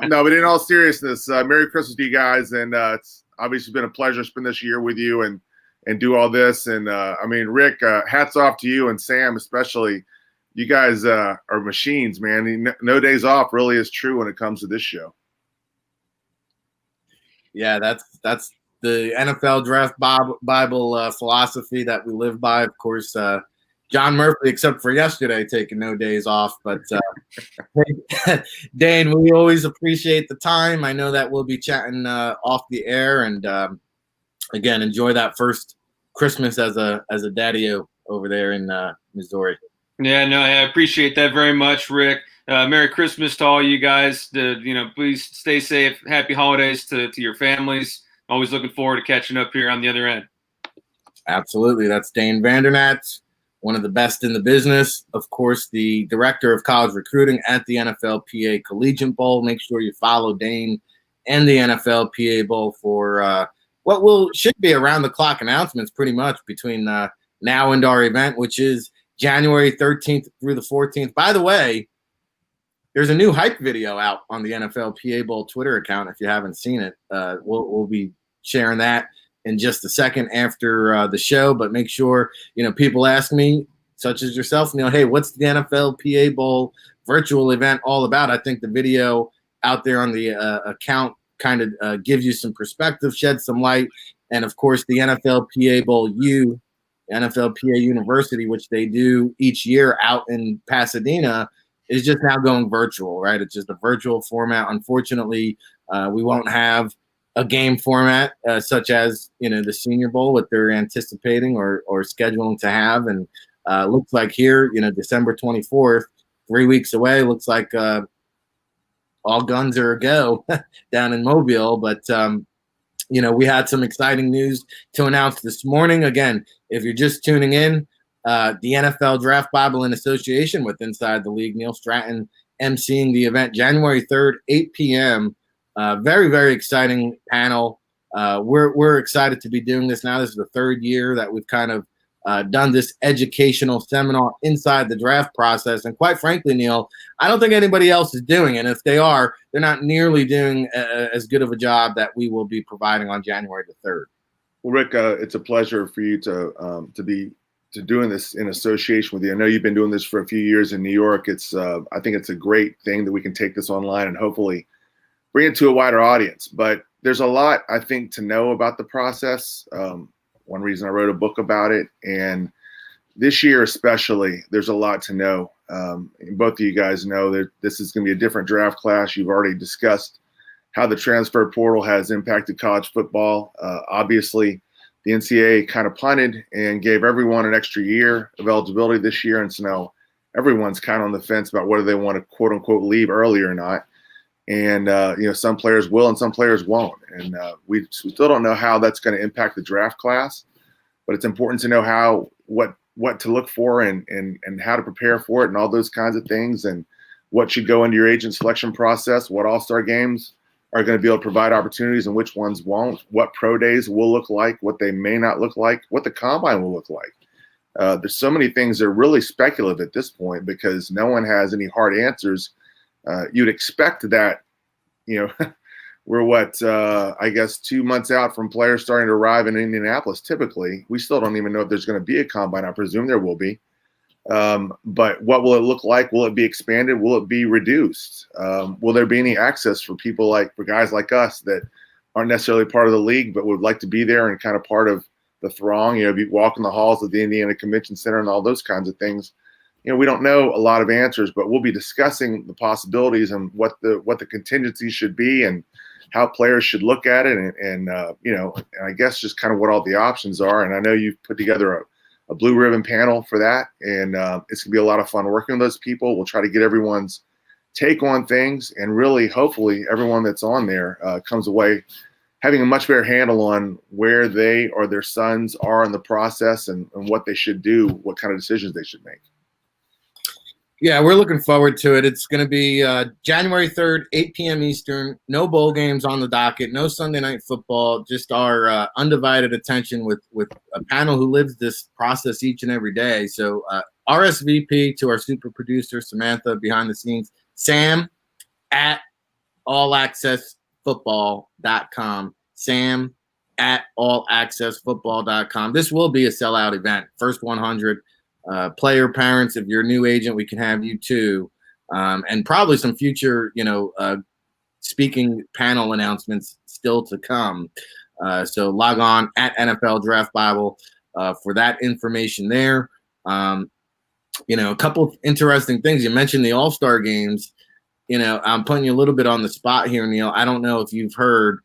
No, but in all seriousness, Merry Christmas to you guys, and it's obviously been a pleasure to spend this year with you and do all this. And Rick, hats off to you and Sam especially. You guys are machines, man. No days off really is true when it comes to this show. Yeah, that's the NFL Draft Bible philosophy that we live by. Of course, John Murphy, except for yesterday, taking no days off. But Dane, we always appreciate the time. I know that we'll be chatting off the air, and again, enjoy that first Christmas as a daddy-o over there in Missouri. Yeah, no, I appreciate that very much, Rick. Merry Christmas to all you guys. Please stay safe. Happy holidays to your families. Always looking forward to catching up here on the other end. Absolutely. That's Dane Vandernat, one of the best in the business. Of course, the director of college recruiting at the NFLPA Collegiate Bowl. Make sure you follow Dane and the NFLPA Bowl for should be around-the-clock announcements pretty much between now and our event, which is January 13th through the 14th. By the way, there's a new hype video out on the NFLPA Bowl Twitter account. If you haven't seen it, we'll be sharing that in just a second after the show. But make sure, people ask me, such as yourself, hey, what's the NFLPA Bowl virtual event all about? I think the video out there on the account kind of gives you some perspective, sheds some light. And, of course, the NFLPA Bowl NFLPA University, which they do each year out in Pasadena, is just now going virtual, right? It's just a virtual format. Unfortunately, we won't have a game format such as, the Senior Bowl, what they're anticipating or scheduling to have. And looks like here, December 24th, 3 weeks away, looks like all guns are a go down in Mobile. But, we had some exciting news to announce this morning. Again, if you're just tuning in, the NFL Draft Bible in association with Inside the League, Neil Stratton emceeing the event January 3rd, 8 p.m. Very, very exciting panel. We're excited to be doing this now. This is the 3rd year that we've kind of done this educational seminar inside the draft process. And quite frankly, Neil, I don't think anybody else is doing it. And if they are, they're not nearly doing as good of a job that we will be providing on January the 3rd. Well, Rick, it's a pleasure for you to to doing this in association with you. I know you've been doing this for a few years in New York. It's I think it's a great thing that we can take this online and hopefully bring it to a wider audience. But there's a lot, I think, to know about the process. One reason I wrote a book about it, and this year especially, there's a lot to know. Both of you guys know that this is going to be a different draft class. You've already discussed how the transfer portal has impacted college football. Obviously, the NCAA kind of punted and gave everyone an extra year of eligibility this year, and so now everyone's kind of on the fence about whether they want to quote unquote leave early or not. And some players will and some players won't, and we still don't know how that's going to impact the draft class. But it's important to know what to look for and how to prepare for it and all those kinds of things, and what should go into your agent selection process, what all-star games are going to be able to provide opportunities and which ones won't, what pro days will look like, what they may not look like, what the combine will look like. There's so many things that are really speculative at this point because no one has any hard answers. You'd expect that, we're I guess 2 months out from players starting to arrive in Indianapolis. Typically, we still don't even know if there's going to be a combine. I presume there will be. But what will it look like? Will it be expanded? Will it be reduced? Will there be any access for guys like us that aren't necessarily part of the league, but would like to be there and kind of part of the throng, be walking the halls of the Indiana Convention Center and all those kinds of things? We don't know a lot of answers, but we'll be discussing the possibilities and what the contingencies should be and how players should look at it. And I guess just kind of what all the options are. And I know you've put together a blue ribbon panel for that. And it's going to be a lot of fun working with those people. We'll try to get everyone's take on things, and really, hopefully, everyone that's on there comes away having a much better handle on where they or their sons are in the process and what they should do, what kind of decisions they should make. Yeah, we're looking forward to it. It's going to be January 3rd, 8 p.m. Eastern. No bowl games on the docket. No Sunday night football. Just our undivided attention with a panel who lives this process each and every day. So RSVP to our super producer, Samantha, behind the scenes. Sam at allaccessfootball.com. Sam at allaccessfootball.com. This will be a sellout event. First 100. Player parents, if you're a new agent, we can have you too, and probably some future, speaking panel announcements still to come. So log on at NFL Draft Bible for that information there. A couple of interesting things. You mentioned the All-Star games. I'm putting you a little bit on the spot here, Neil. I don't know if you've heard.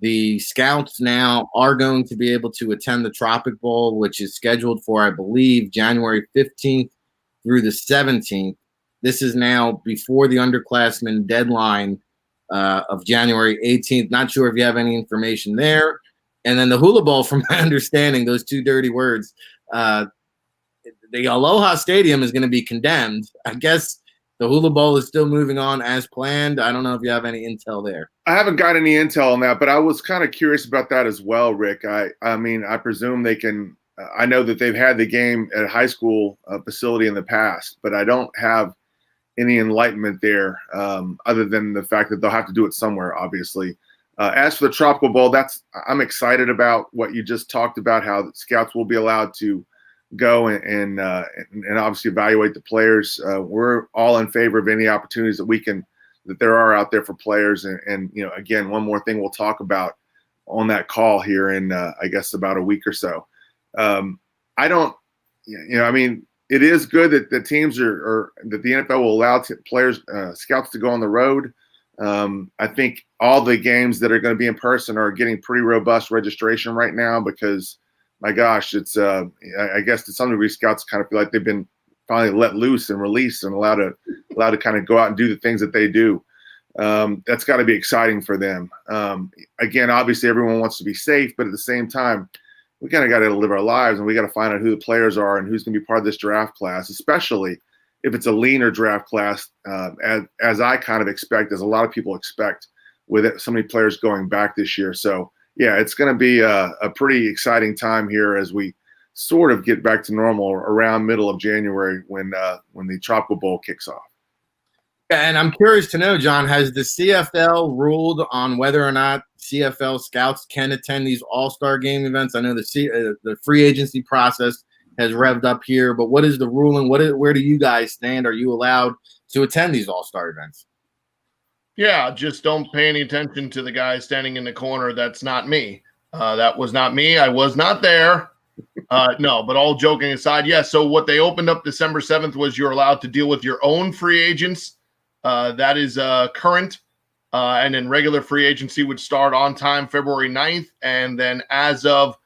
The scouts now are going to be able to attend the Tropic Bowl, which is scheduled for, I believe, January 15th through the 17th. This is now before the underclassmen deadline of January 18th. Not sure if you have any information there. And then the Hula Bowl, from my understanding, those two dirty words, the Aloha Stadium is going to be condemned. I guess the Hula Bowl is still moving on as planned. I don't know if you have any intel there. I haven't got any intel on that, but I was kind of curious about that as well, Rick. I mean, I presume they can I know that they've had the game at a high school facility in the past, but I don't have any enlightenment there other than the fact that they'll have to do it somewhere, obviously. As for the Tropical Bowl, I'm excited about what you just talked about, how the scouts will be allowed to go and obviously evaluate the players. We're all in favor of any opportunities that there are out there for players. And again, one more thing we'll talk about on that call here in, I guess, about a week or so. It is good that the teams that the NFL will allow players, scouts to go on the road. I think all the games that are going to be in person are getting pretty robust registration right now because, my gosh, it's I guess to some degree scouts kind of feel like they've been finally let loose and released and allowed to kind of go out and do the things that they do. That's got to be exciting for them. Again, obviously everyone wants to be safe, but at the same time, we kind of got to live our lives and we got to find out who the players are and who's going to be part of this draft class, especially if it's a leaner draft class, as I kind of expect, as a lot of people expect, with so many players going back this year. So, yeah, it's going to be a pretty exciting time here as we sort of get back to normal around middle of January when the Tropical Bowl kicks off. And I'm curious to know, John, has the CFL ruled on whether or not CFL scouts can attend these all-star game events? I know the free agency process has revved up here. But what is the ruling? Where do you guys stand? Are you allowed to attend these all-star events? Yeah, just don't pay any attention to the guy standing in the corner. That's not me. That was not me. I was not there. No, but all joking aside, yeah. So what they opened up December 7th was you're allowed to deal with your own free agents. That is current. And then regular free agency would start on time February 9th. And then as of,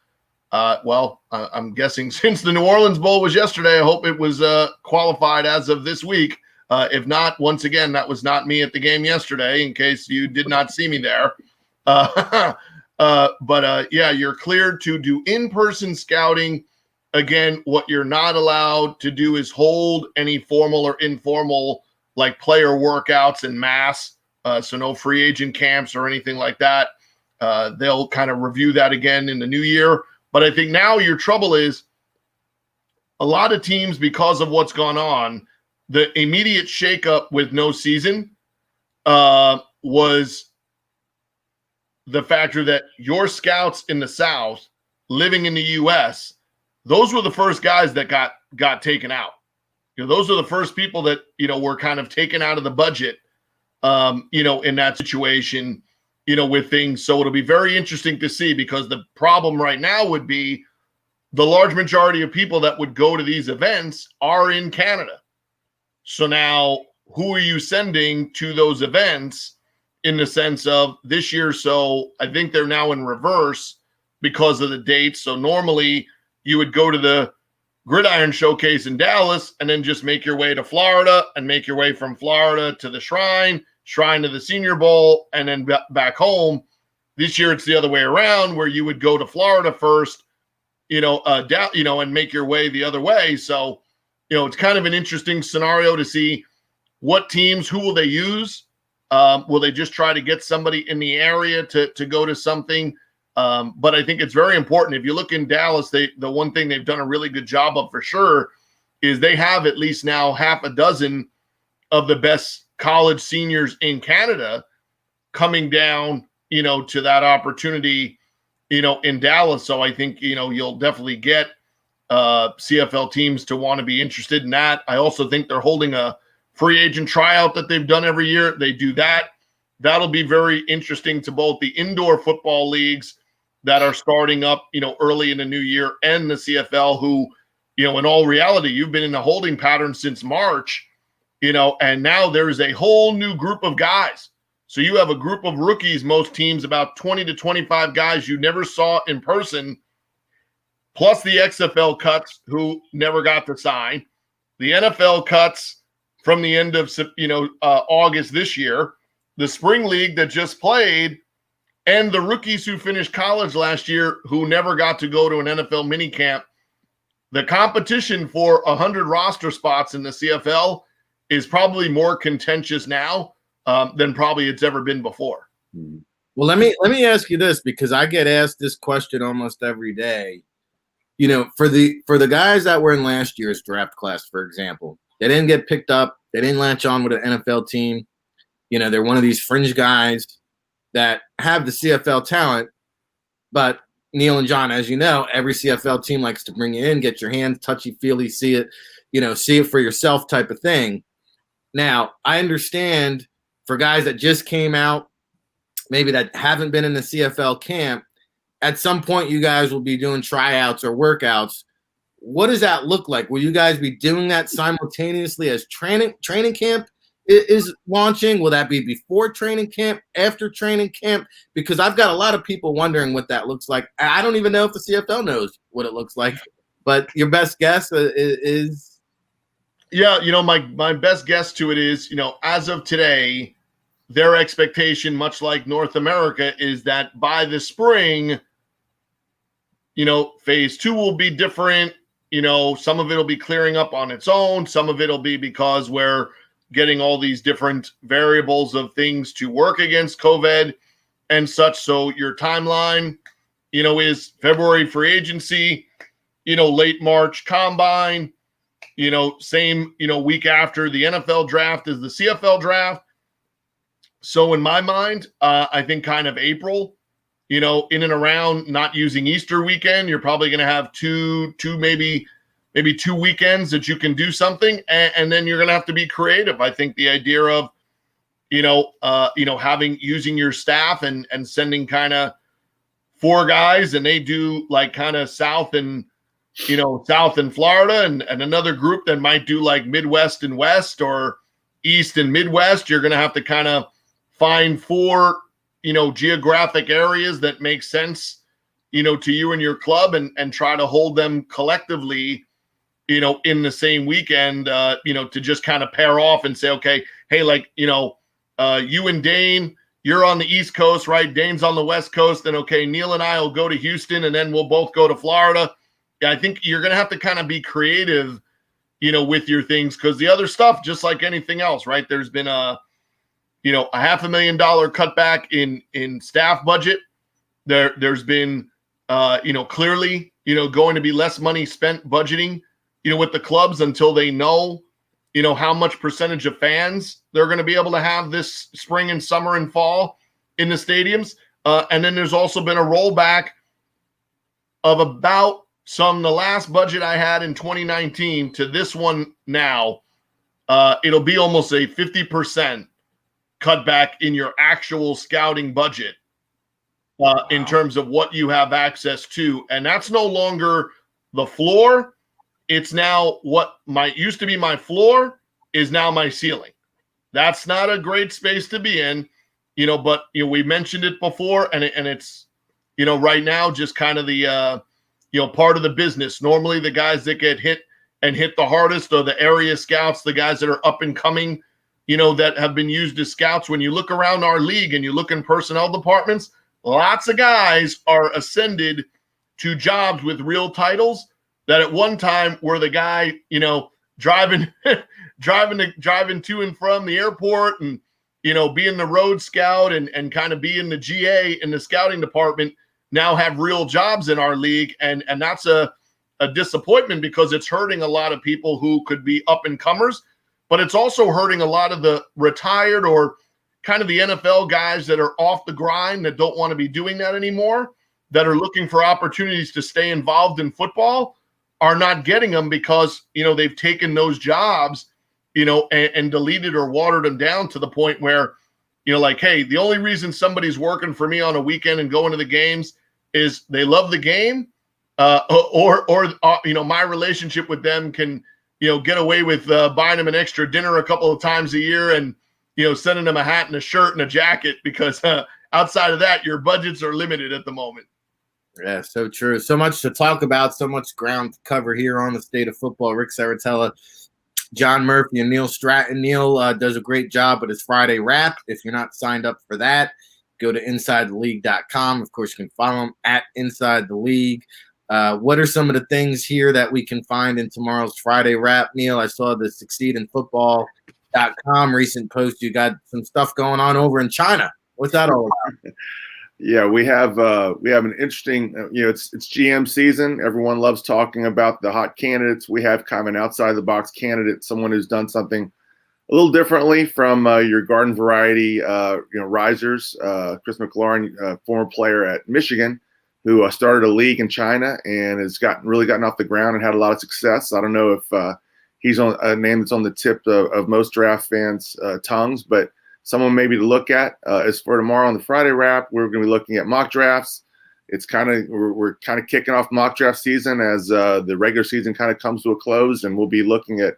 I'm guessing since the New Orleans Bowl was yesterday, I hope it was qualified as of this week. If not, once again, that was not me at the game yesterday, in case you did not see me there. Yeah, you're cleared to do in-person scouting. Again, what you're not allowed to do is hold any formal or informal like player workouts en masse. So no free agent camps or anything like that. They'll kind of review that again in the new year. But I think now your trouble is a lot of teams, because of what's gone on, the immediate shakeup with no season was the factor that your scouts in the South living in the U.S., those were the first guys that got taken out. Those are the first people that, were kind of taken out of the budget, in that situation, with things. So it'll be very interesting to see, because the problem right now would be the large majority of people that would go to these events are in Canada. So now who are you sending to those events in the sense of this year? So I think they're now in reverse because of the dates. So normally you would go to the Gridiron Showcase in Dallas and then just make your way to Florida and make your way from Florida to the Shrine to the Senior Bowl, and then back home. This year it's the other way around, where you would go to Florida first, and make your way the other way. So, it's kind of an interesting scenario to see what teams, who will they use? Will they just try to get somebody in the area to go to something? But I think it's very important. If you look in Dallas, the one thing they've done a really good job of for sure is they have at least now half a dozen of the best college seniors in Canada coming down, to that opportunity, in Dallas. So I think, you'll definitely get CFL teams to want to be interested in that. I also think they're holding a free agent tryout that they've done every year. They do that. That'll be very interesting to both the indoor football leagues that are starting up, early in the new year, and the CFL, who, in all reality, you've been in a holding pattern since March, and now there's a whole new group of guys. So you have a group of rookies, most teams, about 20 to 25 guys you never saw in person, plus the XFL cuts who never got to sign, the NFL cuts from the end of, August this year, the spring league that just played, and the rookies who finished college last year who never got to go to an NFL minicamp. The competition for 100 roster spots in the CFL is probably more contentious now than probably it's ever been before. Well, let me ask you this, because I get asked this question almost every day. For the guys that were in last year's draft class, for example, they didn't get picked up. They didn't latch on with an NFL team. They're one of these fringe guys that have the CFL talent. But Neil and John, as you know, every CFL team likes to bring you in, get your hands touchy-feely, see it for yourself type of thing. Now, I understand for guys that just came out, maybe that haven't been in the CFL camp, at some point you guys will be doing tryouts or workouts. What does that look like? Will you guys be doing that simultaneously as training camp is launching? Will that be before training camp, after training camp? Because I've got a lot of people wondering what that looks like. I don't even know if the CFL knows what it looks like, but your best guess is? Yeah, my best guess to it is, as of today, their expectation, much like North America, is that by the spring, phase 2 will be different. Some of it will be clearing up on its own. Some of it will be because we're getting all these different variables of things to work against COVID and such. So your timeline, is February free agency, late March combine, same, week after the NFL draft is the CFL draft. So in my mind, I think kind of April, in and around, not using Easter weekend, you're probably going to have two, maybe maybe 2 weekends that you can do something, and then you're going to have to be creative. I think the idea of, using your staff and sending kind of 4 guys, and they do like kind of South and Florida, and another group that might do like Midwest and West, or East and Midwest. You're going to have to kind of find 4, geographic areas that make sense, to you and your club, and try to hold them collectively, in the same weekend, to just kind of pair off and say, okay, hey, like, you and Dane, you're on the East Coast, right? Dane's on the West Coast. Then, okay, Neil and I will go to Houston, and then we'll both go to Florida. Yeah, I think you're going to have to kind of be creative, with your things, because the other stuff, just like anything else, right? There's been a $500,000 cutback in staff budget. There's been, clearly, going to be less money spent budgeting, with the clubs until they know, how much percentage of fans they're going to be able to have this spring and summer and fall in the stadiums. And then there's also been a rollback of about the last budget I had in 2019 to this one now. It'll be almost a 50% cutback in your actual scouting budget in terms of what you have access to. And that's no longer the floor. It's now what used to be my floor is now my ceiling. That's not a great space to be in, but we mentioned it before, and it's, right now just kind of the, part of the business. Normally the guys that get hit the hardest are the area scouts, the guys that are up and coming, that have been used as scouts. When you look around our league and you look in personnel departments, lots of guys are ascended to jobs with real titles that at one time were the guy, driving to and from the airport, and, being the road scout and kind of being the GA in the scouting department, now have real jobs in our league. And that's a disappointment, because it's hurting a lot of people who could be up and comers, but it's also hurting a lot of the retired or kind of the NFL guys that are off the grind, that don't want to be doing that anymore, that are looking for opportunities to stay involved in football, are not getting them because, they've taken those jobs, and deleted or watered them down to the point where, like, hey, the only reason somebody's working for me on a weekend and going to the games is they love the game, or my relationship with them can, get away with buying them an extra dinner a couple of times a year, and, sending them a hat and a shirt and a jacket, because outside of that, your budgets are limited at the moment. Yeah, so true. So much to talk about, so much ground to cover here on the state of football. Ric Serritella, John Murphy, and Neil Stratton. Neil does a great job with his Friday wrap. If you're not signed up for that, go to InsideTheLeague.com. Of course, you can follow him at Inside the League. What are some of the things here that we can find in tomorrow's Friday wrap, Neil? I saw the SucceedInFootball.com recent post. You got some stuff going on over in China. What's that all about? Yeah, we have an interesting, it's GM season. Everyone loves talking about the hot candidates. We have kind of an outside the box candidate, someone who's done something a little differently from your garden variety, risers. Chris Mclaren, former player at Michigan, who started a league in China and has really gotten off the ground and had a lot of success. I don't know if he's on a name that's on the tip of most draft fans' tongues, but someone maybe to look at. As for tomorrow on the Friday wrap, we're going to be looking at mock drafts. We're kind of kicking off mock draft season as the regular season kind of comes to a close, and we'll be looking at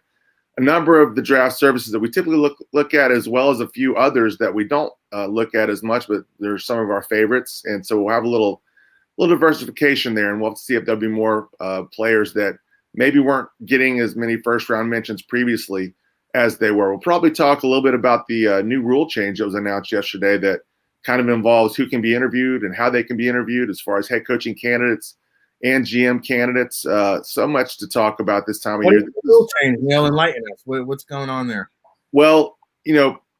a number of the draft services that we typically look at, as well as a few others that we don't look at as much, but they're some of our favorites. And so we'll have a little diversification there, and we'll have to see if there'll be more players that maybe weren't getting as many first-round mentions previously as they were. We'll probably talk a little bit about the new rule change that was announced yesterday that kind of involves who can be interviewed and how they can be interviewed as far as head coaching candidates and GM candidates. So much to talk about this time of year. What is the rule change, Neil? Enlighten us. What's going on there? Well,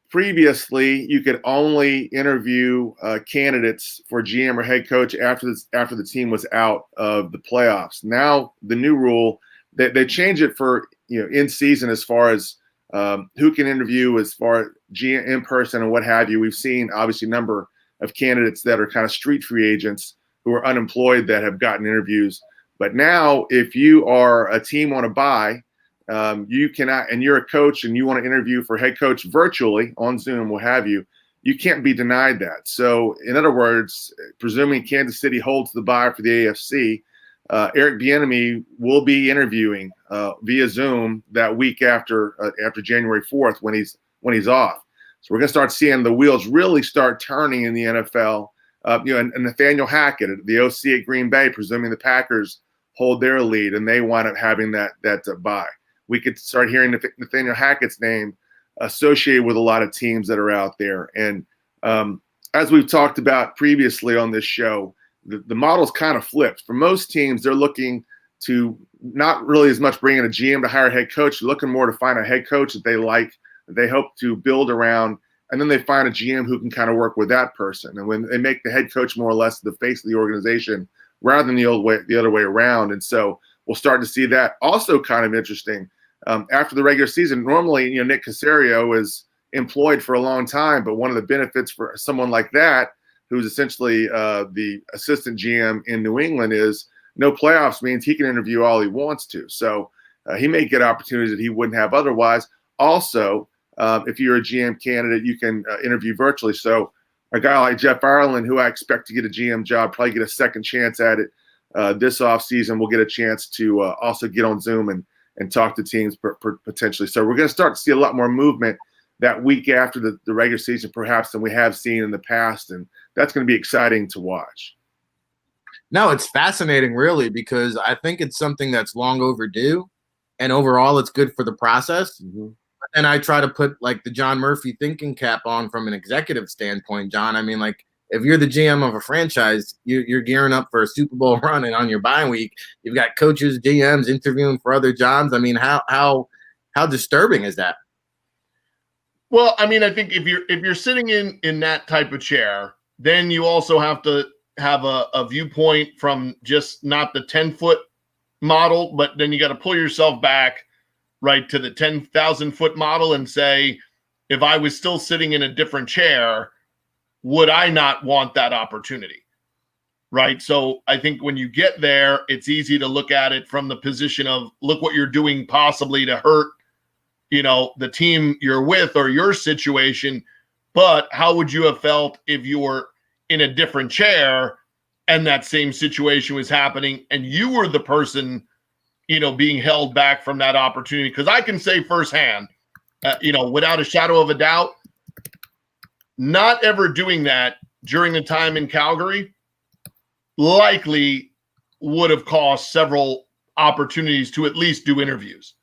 previously you could only interview candidates for GM or head coach after the team was out of the playoffs. Now the new rule, they change it for in season as far as who can interview as far as GM in person and what have you. We've seen obviously a number of candidates that are kind of street free agents who are unemployed that have gotten interviews. But now, if you are a team on a bye, you cannot, and you're a coach and you want to interview for head coach virtually on Zoom, what have you, you can't be denied that. So, in other words, presuming Kansas City holds the bye for the AFC, Eric Bieniemy will be interviewing via Zoom that week after January 4th when he's off. So we're going to start seeing the wheels really start turning in the NFL. And Nathaniel Hackett, the OC at Green Bay, presuming the Packers hold their lead and they wind up having that bye. We could start hearing Nathaniel Hackett's name associated with a lot of teams that are out there. And as we've talked about previously on this show, the model's kind of flipped. For most teams, they're looking to not really as much bring in a GM to hire a head coach. They're looking more to find a head coach that they like, that they hope to build around, and then they find a GM who can kind of work with that person. And when they make the head coach more or less the face of the organization rather than the other way around. And so we'll start to see that. Also kind of interesting, after the regular season, normally, Nick Caserio is employed for a long time, but one of the benefits for someone like that, who's essentially the assistant GM in New England, is no playoffs means he can interview all he wants to. So he may get opportunities that he wouldn't have otherwise. Also, if you're a GM candidate, you can interview virtually. So a guy like Jeff Ireland, who I expect to get a GM job, probably get a second chance at it this offseason, will get a chance to also get on Zoom and talk to teams potentially. So we're going to start to see a lot more movement that week after the regular season, perhaps, than we have seen in the past. And that's going to be exciting to watch. No, it's fascinating, really, because I think it's something that's long overdue. And overall, it's good for the process. Mm-hmm. And I try to put like the John Murphy thinking cap on from an executive standpoint, John. I mean, like, if you're the GM of a franchise, you're gearing up for a Super Bowl run, and on your bye week, you've got coaches, GMs interviewing for other jobs. I mean, how disturbing is that? Well, I mean, I think if you're sitting in that type of chair, then you also have to have a viewpoint from just not the 10-foot model, but then you got to pull yourself back right to the 10,000-foot model and say, if I was still sitting in a different chair, would I not want that opportunity? Right. So I think when you get there, it's easy to look at it from the position of, look what you're doing possibly to hurt, the team you're with or your situation. But how would you have felt if you were in a different chair and that same situation was happening and you were the person, being held back from that opportunity? Because I can say firsthand, without a shadow of a doubt, not ever doing that during the time in Calgary likely would have cost several opportunities to at least do interviews,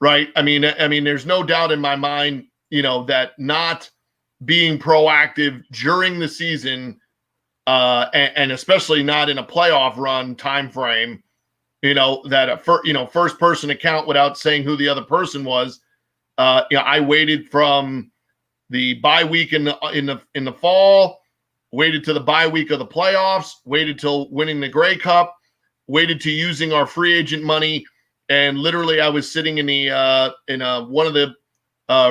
right? I mean, there's no doubt in my mind, that not being proactive during the season, and especially not in a playoff run time frame, that a first person account without saying who the other person was. I waited from the bye week in the fall, waited to the bye week of the playoffs, waited till winning the Grey Cup, waited to using our free agent money, and literally I was sitting in one of the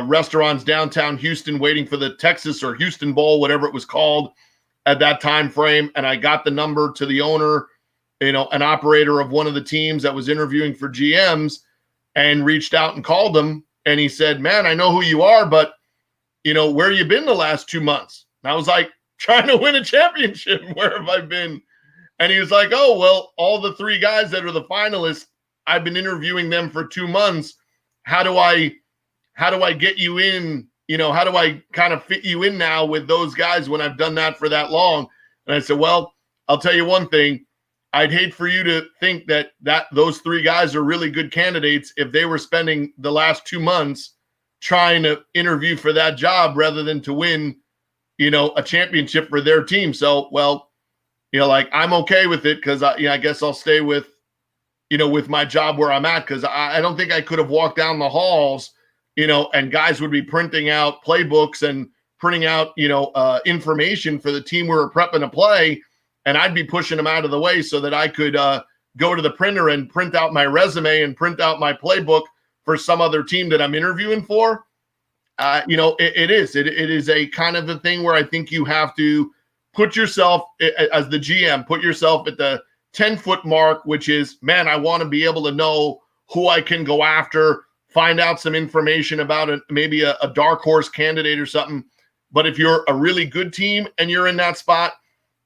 restaurants downtown Houston, waiting for the Texas or Houston Bowl, whatever it was called at that time frame, and I got the number to the owner, an operator of one of the teams that was interviewing for GMs, and reached out and called him, and he said, "Man, I know who you are, but where you been the last 2 months?" And I was like, "Trying to win a championship. Where have I been?" And he was like, "Oh, well, all the 3 guys that are the finalists, I've been interviewing them for 2 months. How do I get you in? How do I kind of fit you in now with those guys when I've done that for that long?" And I said, "Well, I'll tell you one thing. I'd hate for you to think that those 3 guys are really good candidates if they were spending the last 2 months trying to interview for that job rather than to win, a championship for their team." So, well, I'm okay with it, because I guess I'll stay with, with my job where I'm at, because I don't think I could have walked down the halls, and guys would be printing out playbooks and printing out, information for the team we were prepping to play. And I'd be pushing them out of the way so that I could go to the printer and print out my resume and print out my playbook for some other team that I'm interviewing for. It is a kind of a thing where I think you have to put yourself, as the GM, put yourself at the 10-foot mark, which is, man, I want to be able to know who I can go after, find out some information about it, maybe a dark horse candidate or something. But if you're a really good team and you're in that spot,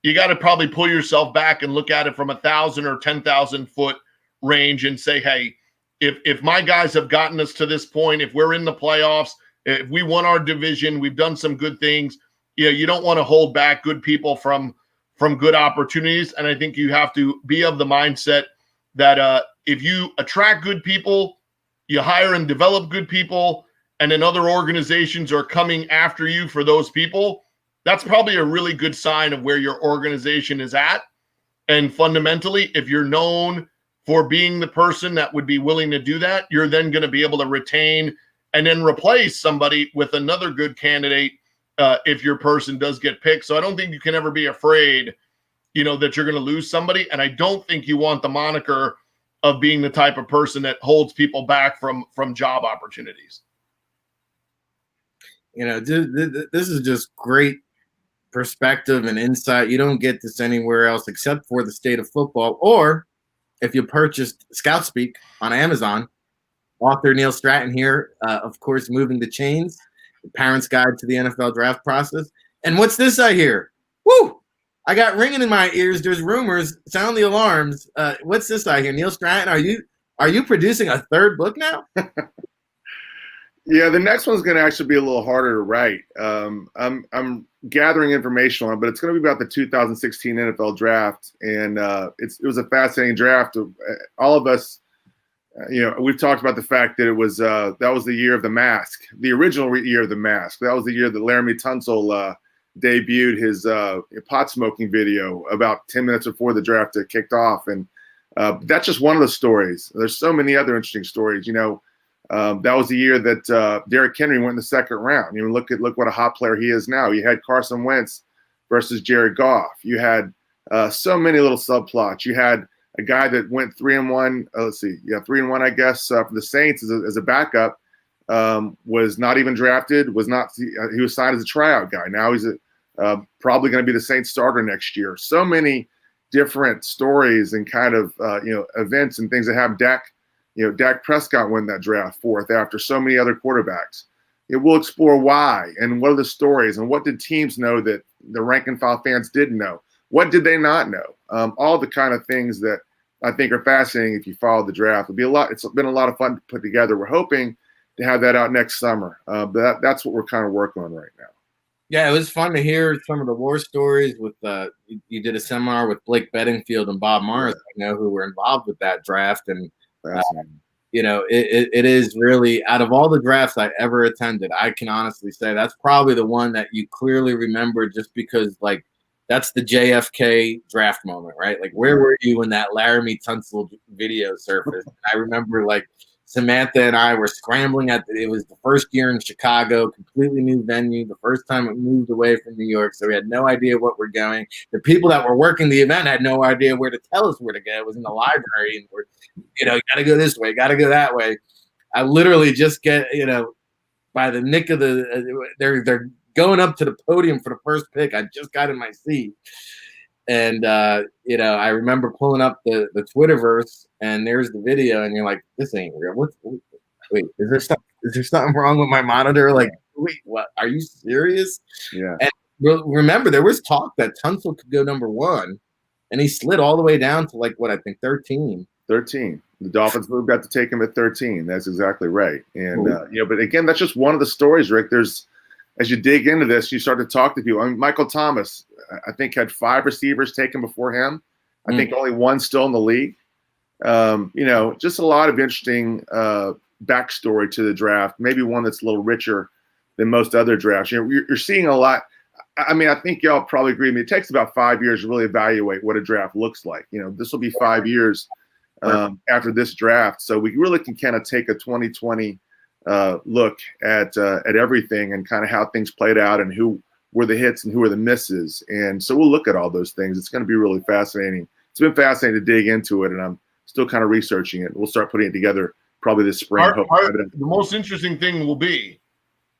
you got to probably pull yourself back and look at it from 1,000 or 10,000 foot range and say, hey, if my guys have gotten us to this point, if we're in the playoffs, if we won our division, we've done some good things, you don't want to hold back good people from good opportunities. And I think you have to be of the mindset that if you attract good people, you hire and develop good people, and then other organizations are coming after you for those people, that's probably a really good sign of where your organization is at. And fundamentally, if you're known for being the person that would be willing to do that, you're then going to be able to retain and then replace somebody with another good candidate if your person does get picked. So I don't think you can ever be afraid, that you're going to lose somebody. And I don't think you want the moniker of being the type of person that holds people back from job opportunities. This is just great perspective and insight. You don't get this anywhere else except for the State of Football, or if you purchased Scout Speak on Amazon. Author Neil Stratton here, of course, Moving the Chains, the Parent's Guide to the NFL Draft Process. And what's this I hear? Woo! I got ringing in my ears. There's rumors. Sound the alarms. What's this I hear? Neil Stratton, are you producing a third book now? Yeah, the next one's going to actually be a little harder to write. I'm gathering information on it, but it's going to be about the 2016 NFL Draft, and it was a fascinating draft. All of us, we've talked about the fact that it was that was the year of the mask, the original year of the mask. That was the year that Laramie Tunsil debuted his pot smoking video about 10 minutes before the draft had kicked off, and that's just one of the stories. There's so many other interesting stories. That was the year that Derrick Henry went in the second round. Look what a hot player he is now. You had Carson Wentz versus Jared Goff. You had so many little subplots. You had a guy that went 3-1. 3-1, I guess, for the Saints as a backup. Was not even drafted. He was signed as a tryout guy. Now he's probably going to be the Saints starter next year. So many different stories and kind of events and things that have Dak Prescott win that draft fourth after so many other quarterbacks. We'll explore why and what are the stories and what did teams know that the rank and file fans didn't know. What did they not know? All the kind of things that I think are fascinating if you follow the draft. It's been a lot of fun to put together. We're hoping to have that out next summer. But that's what we're kind of working on right now. Yeah, it was fun to hear some of the war stories with you did a seminar with Blake Bedingfield and Bob Morris, who were involved with that draft. And it is really, out of all the drafts I ever attended, I can honestly say that's probably the one that you clearly remember just because, that's the JFK draft moment, right? Where were you when that Laramie Tunsil video surfaced? I remember, Samantha and I were scrambling it was the first year in Chicago, completely new venue, the first time it moved away from New York, so we had no idea what we're going. The people that were working the event had no idea where to tell us where to go. It was in the library, and we're, got to go this way, got to go that way. I literally just get, by the nick of they're going up to the podium for the first pick. I just got in my seat. And, I remember pulling up the Twitterverse, and there's the video, and you're like, this ain't real. Wait, is there something wrong with my monitor? Wait, what? Are you serious? Yeah. And remember, there was talk that Tunsil could go number 1, and he slid all the way down to 13. 13. The Dolphins got to take him at 13. That's exactly right. And, but again, that's just one of the stories, Rick. As you dig into this, you start to talk to people. Michael Thomas, I think, had 5 receivers taken before him. I think only 1 still in the league. Just a lot of interesting backstory to the draft. Maybe one that's a little richer than most other drafts. You're seeing a lot. I think y'all probably agree with me. It takes about 5 years to really evaluate what a draft looks like. This will be 5 years after this draft. So we really can kind of take a 2020 look at everything and kind of how things played out and who were the hits and who were the misses. And so we'll look at all those things. It's going to be really fascinating. It's been fascinating to dig into it, and I'm still kind of researching it. We'll start putting it together probably this spring. The most interesting thing will be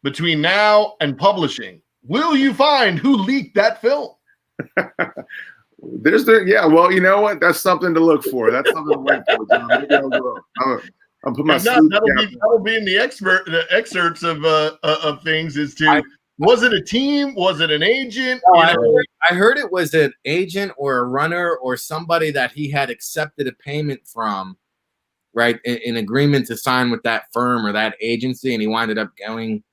between now and publishing, will you find who leaked that film? Well, you know what? That's something to look for. That's something to wait for, John. Maybe I will. I'll put my If not, that'll be in the excerpts of things. Was it a team? Was it an agent? No, I heard it was an agent or a runner or somebody that he had accepted a payment from, right, in agreement to sign with that firm or that agency, and he winded up going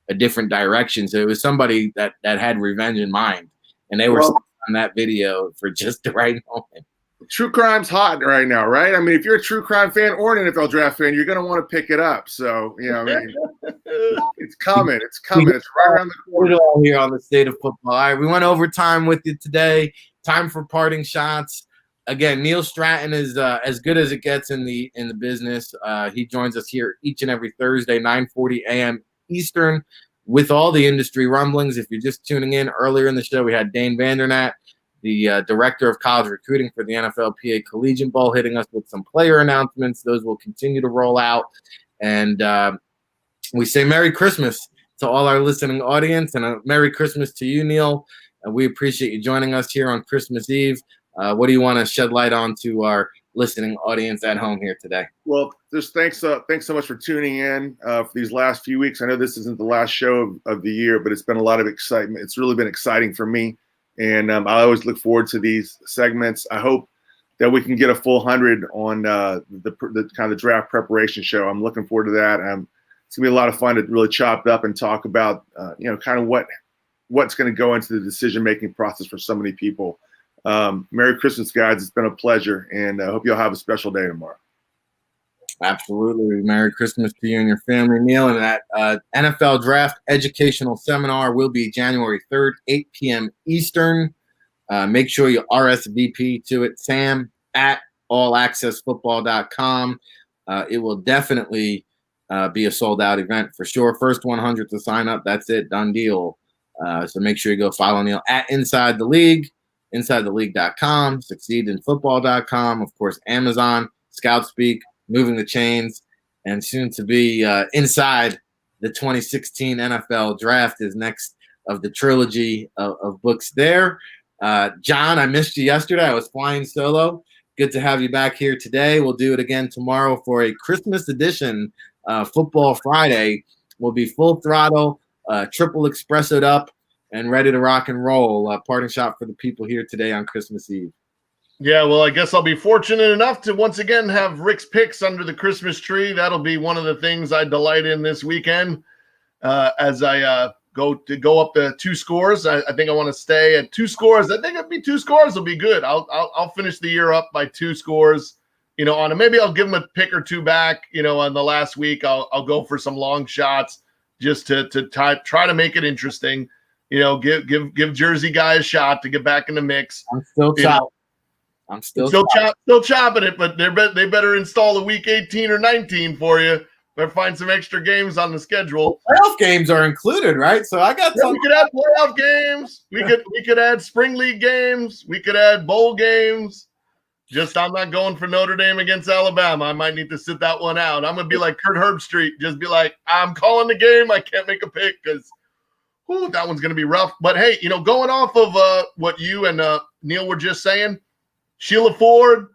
a different direction. So it was somebody that had revenge in mind, and they were on that video for just the right moment. True crime's hot right now, right? I mean, if you're a true crime fan or an NFL draft fan, you're going to want to pick it up. So, I mean, it's coming. It's coming. It's right around the corner. All here on the State of Football. All right, we went overtime with you today. Time for parting shots. Again, Neil Stratton is as good as it gets in the business. He joins us here each and every Thursday, 9:40 a.m. Eastern, with all the industry rumblings. If you're just tuning in, earlier in the show, we had Dane Vandernat, the director of college recruiting for the NFLPA Collegiate Bowl, hitting us with some player announcements. Those will continue to roll out. And we say Merry Christmas to all our listening audience, and a Merry Christmas to you, Neil. We appreciate you joining us here on Christmas Eve. What do you want to shed light on to our listening audience at home here today? Well, just thanks so much for tuning in for these last few weeks. I know this isn't the last show of the year, but it's been a lot of excitement. It's really been exciting for me. And I always look forward to these segments. I hope that we can get a full 100 on the kind of draft preparation show. I'm looking forward to that. It's gonna be a lot of fun to really chop it up and talk about, kind of what's going to go into the decision-making process for so many people. Merry Christmas, guys. It's been a pleasure, and I hope you'll have a special day tomorrow. Absolutely. Merry Christmas to you and your family, Neil. And that NFL Draft Educational Seminar will be January 3rd, 8 p.m. Eastern. Make sure you RSVP to it, Sam at allaccessfootball.com. It will definitely be a sold-out event for sure. First 100 to sign up. That's it. Done deal. So make sure you go follow Neil at Inside the League, InsideTheLeague.com, SucceedInFootball.com, of course, Amazon, ScoutSpeak, Moving the Chains, and soon to be Inside the 2016 NFL Draft is next of the trilogy of books there. John, I missed you yesterday. I was flying solo. Good to have you back here today. We'll do it again tomorrow for a Christmas edition. Football Friday will be full throttle, triple espressoed up, and ready to rock and roll. Parting shot for the people here today on Christmas Eve. Yeah, well, I guess I'll be fortunate enough to once again have Rick's picks under the Christmas tree. That'll be one of the things I delight in this weekend as I go up to 2 scores. I think I want to stay at 2 scores. I think it'd be 2 scores will be good. I'll finish the year up by 2 scores. On it. Maybe I'll give him a pick or 2 back. On the last week, I'll go for some long shots just to try to make it interesting. Give Jersey guy a shot to get back in the mix. I'm still chopping. I'm still chopping it, but they better install a week 18 or 19 for you. Better find some extra games on the schedule. Playoff games are included, right? So I got some. We could add playoff games. We could add spring league games. We could add bowl games. Just I'm not going for Notre Dame against Alabama. I might need to sit that one out. I'm gonna be like Kurt Herbstreit. Just be like, I'm calling the game. I can't make a pick because that one's gonna be rough. But hey, going off of what you and Neil were just saying. Sheila Ford,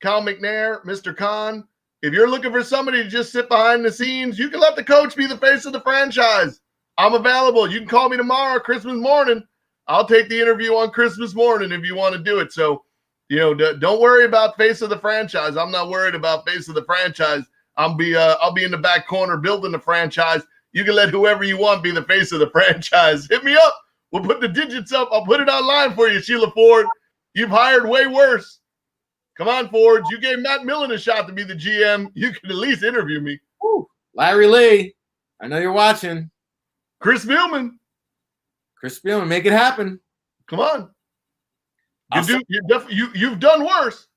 Kyle McNair, Mr. Khan, if you're looking for somebody to just sit behind the scenes, you can let the coach be the face of the franchise. I'm available. You can call me tomorrow, Christmas morning. I'll take the interview on Christmas morning if you want to do it. So, don't worry about face of the franchise. I'm not worried about face of the franchise. I'll be in the back corner building the franchise. You can let whoever you want be the face of the franchise. Hit me up. We'll put the digits up. I'll put it online for you, Sheila Ford. You've hired way worse. Come on, Ford. You gave Matt Millen a shot to be the GM. You can at least interview me. Woo. Larry Lee, I know you're watching. Chris Spielman, make it happen. Come on. You've done worse.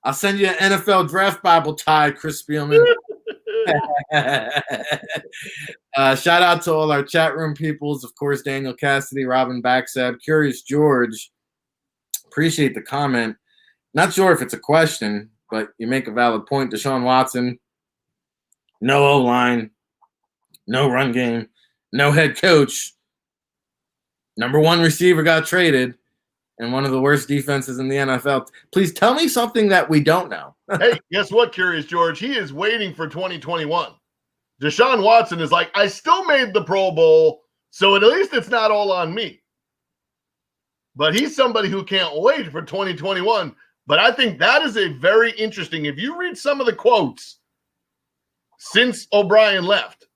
I'll send you an NFL Draft Bible tie, Chris Spielman. Shout out to all our chat room peoples. Of course, Daniel Cassidy, Robin Backsab, Curious George. Appreciate the comment. Not sure if it's a question, but you make a valid point. Deshaun Watson, no O-line, no run game, no head coach. Number 1 receiver got traded. and one of the worst defenses in the NFL. Please tell me something that we don't know. Hey, guess what, Curious George? He is waiting for 2021. Deshaun Watson is like, I still made the Pro Bowl, so at least it's not all on me. But he's somebody who can't wait for 2021. But I think that is a very interesting, if you read some of the quotes since O'Brien left,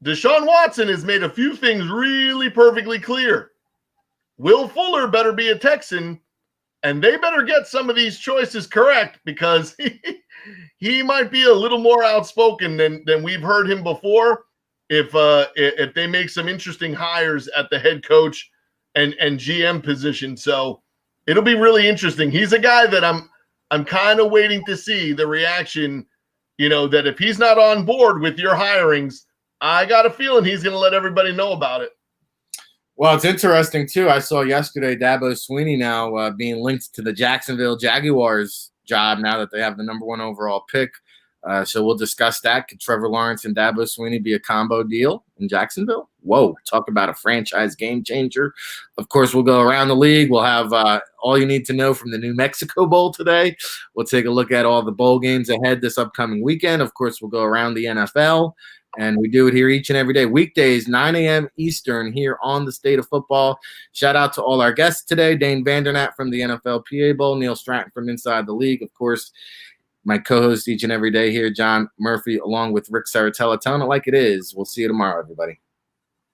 Deshaun Watson has made a few things really perfectly clear. Will Fuller better be a Texan, and they better get some of these choices correct, because he might be a little more outspoken than we've heard him before if they make some interesting hires at the head coach and GM position. So it'll be really interesting. He's a guy that I'm kind of waiting to see the reaction, that if he's not on board with your hirings, I got a feeling he's going to let everybody know about it. Well, it's interesting, too. I saw yesterday Dabo Sweeney now being linked to the Jacksonville Jaguars job now that they have the number 1 overall pick. So we'll discuss that. Could Trevor Lawrence and Dabo Sweeney be a combo deal in Jacksonville? Whoa, talk about a franchise game changer. Of course, we'll go around the league. We'll have all you need to know from the New Mexico Bowl today. We'll take a look at all the bowl games ahead this upcoming weekend. Of course, we'll go around the NFL. And we do it here each and every day, weekdays, 9 a.m. Eastern, here on the State of Football. Shout out to all our guests today, Dane Vandernat from the NFLPA Bowl, Neil Stratton from Inside the League. Of course, my co-host each and every day here, John Murphy, along with Ric Serritella, telling it like it is. We'll see you tomorrow, everybody.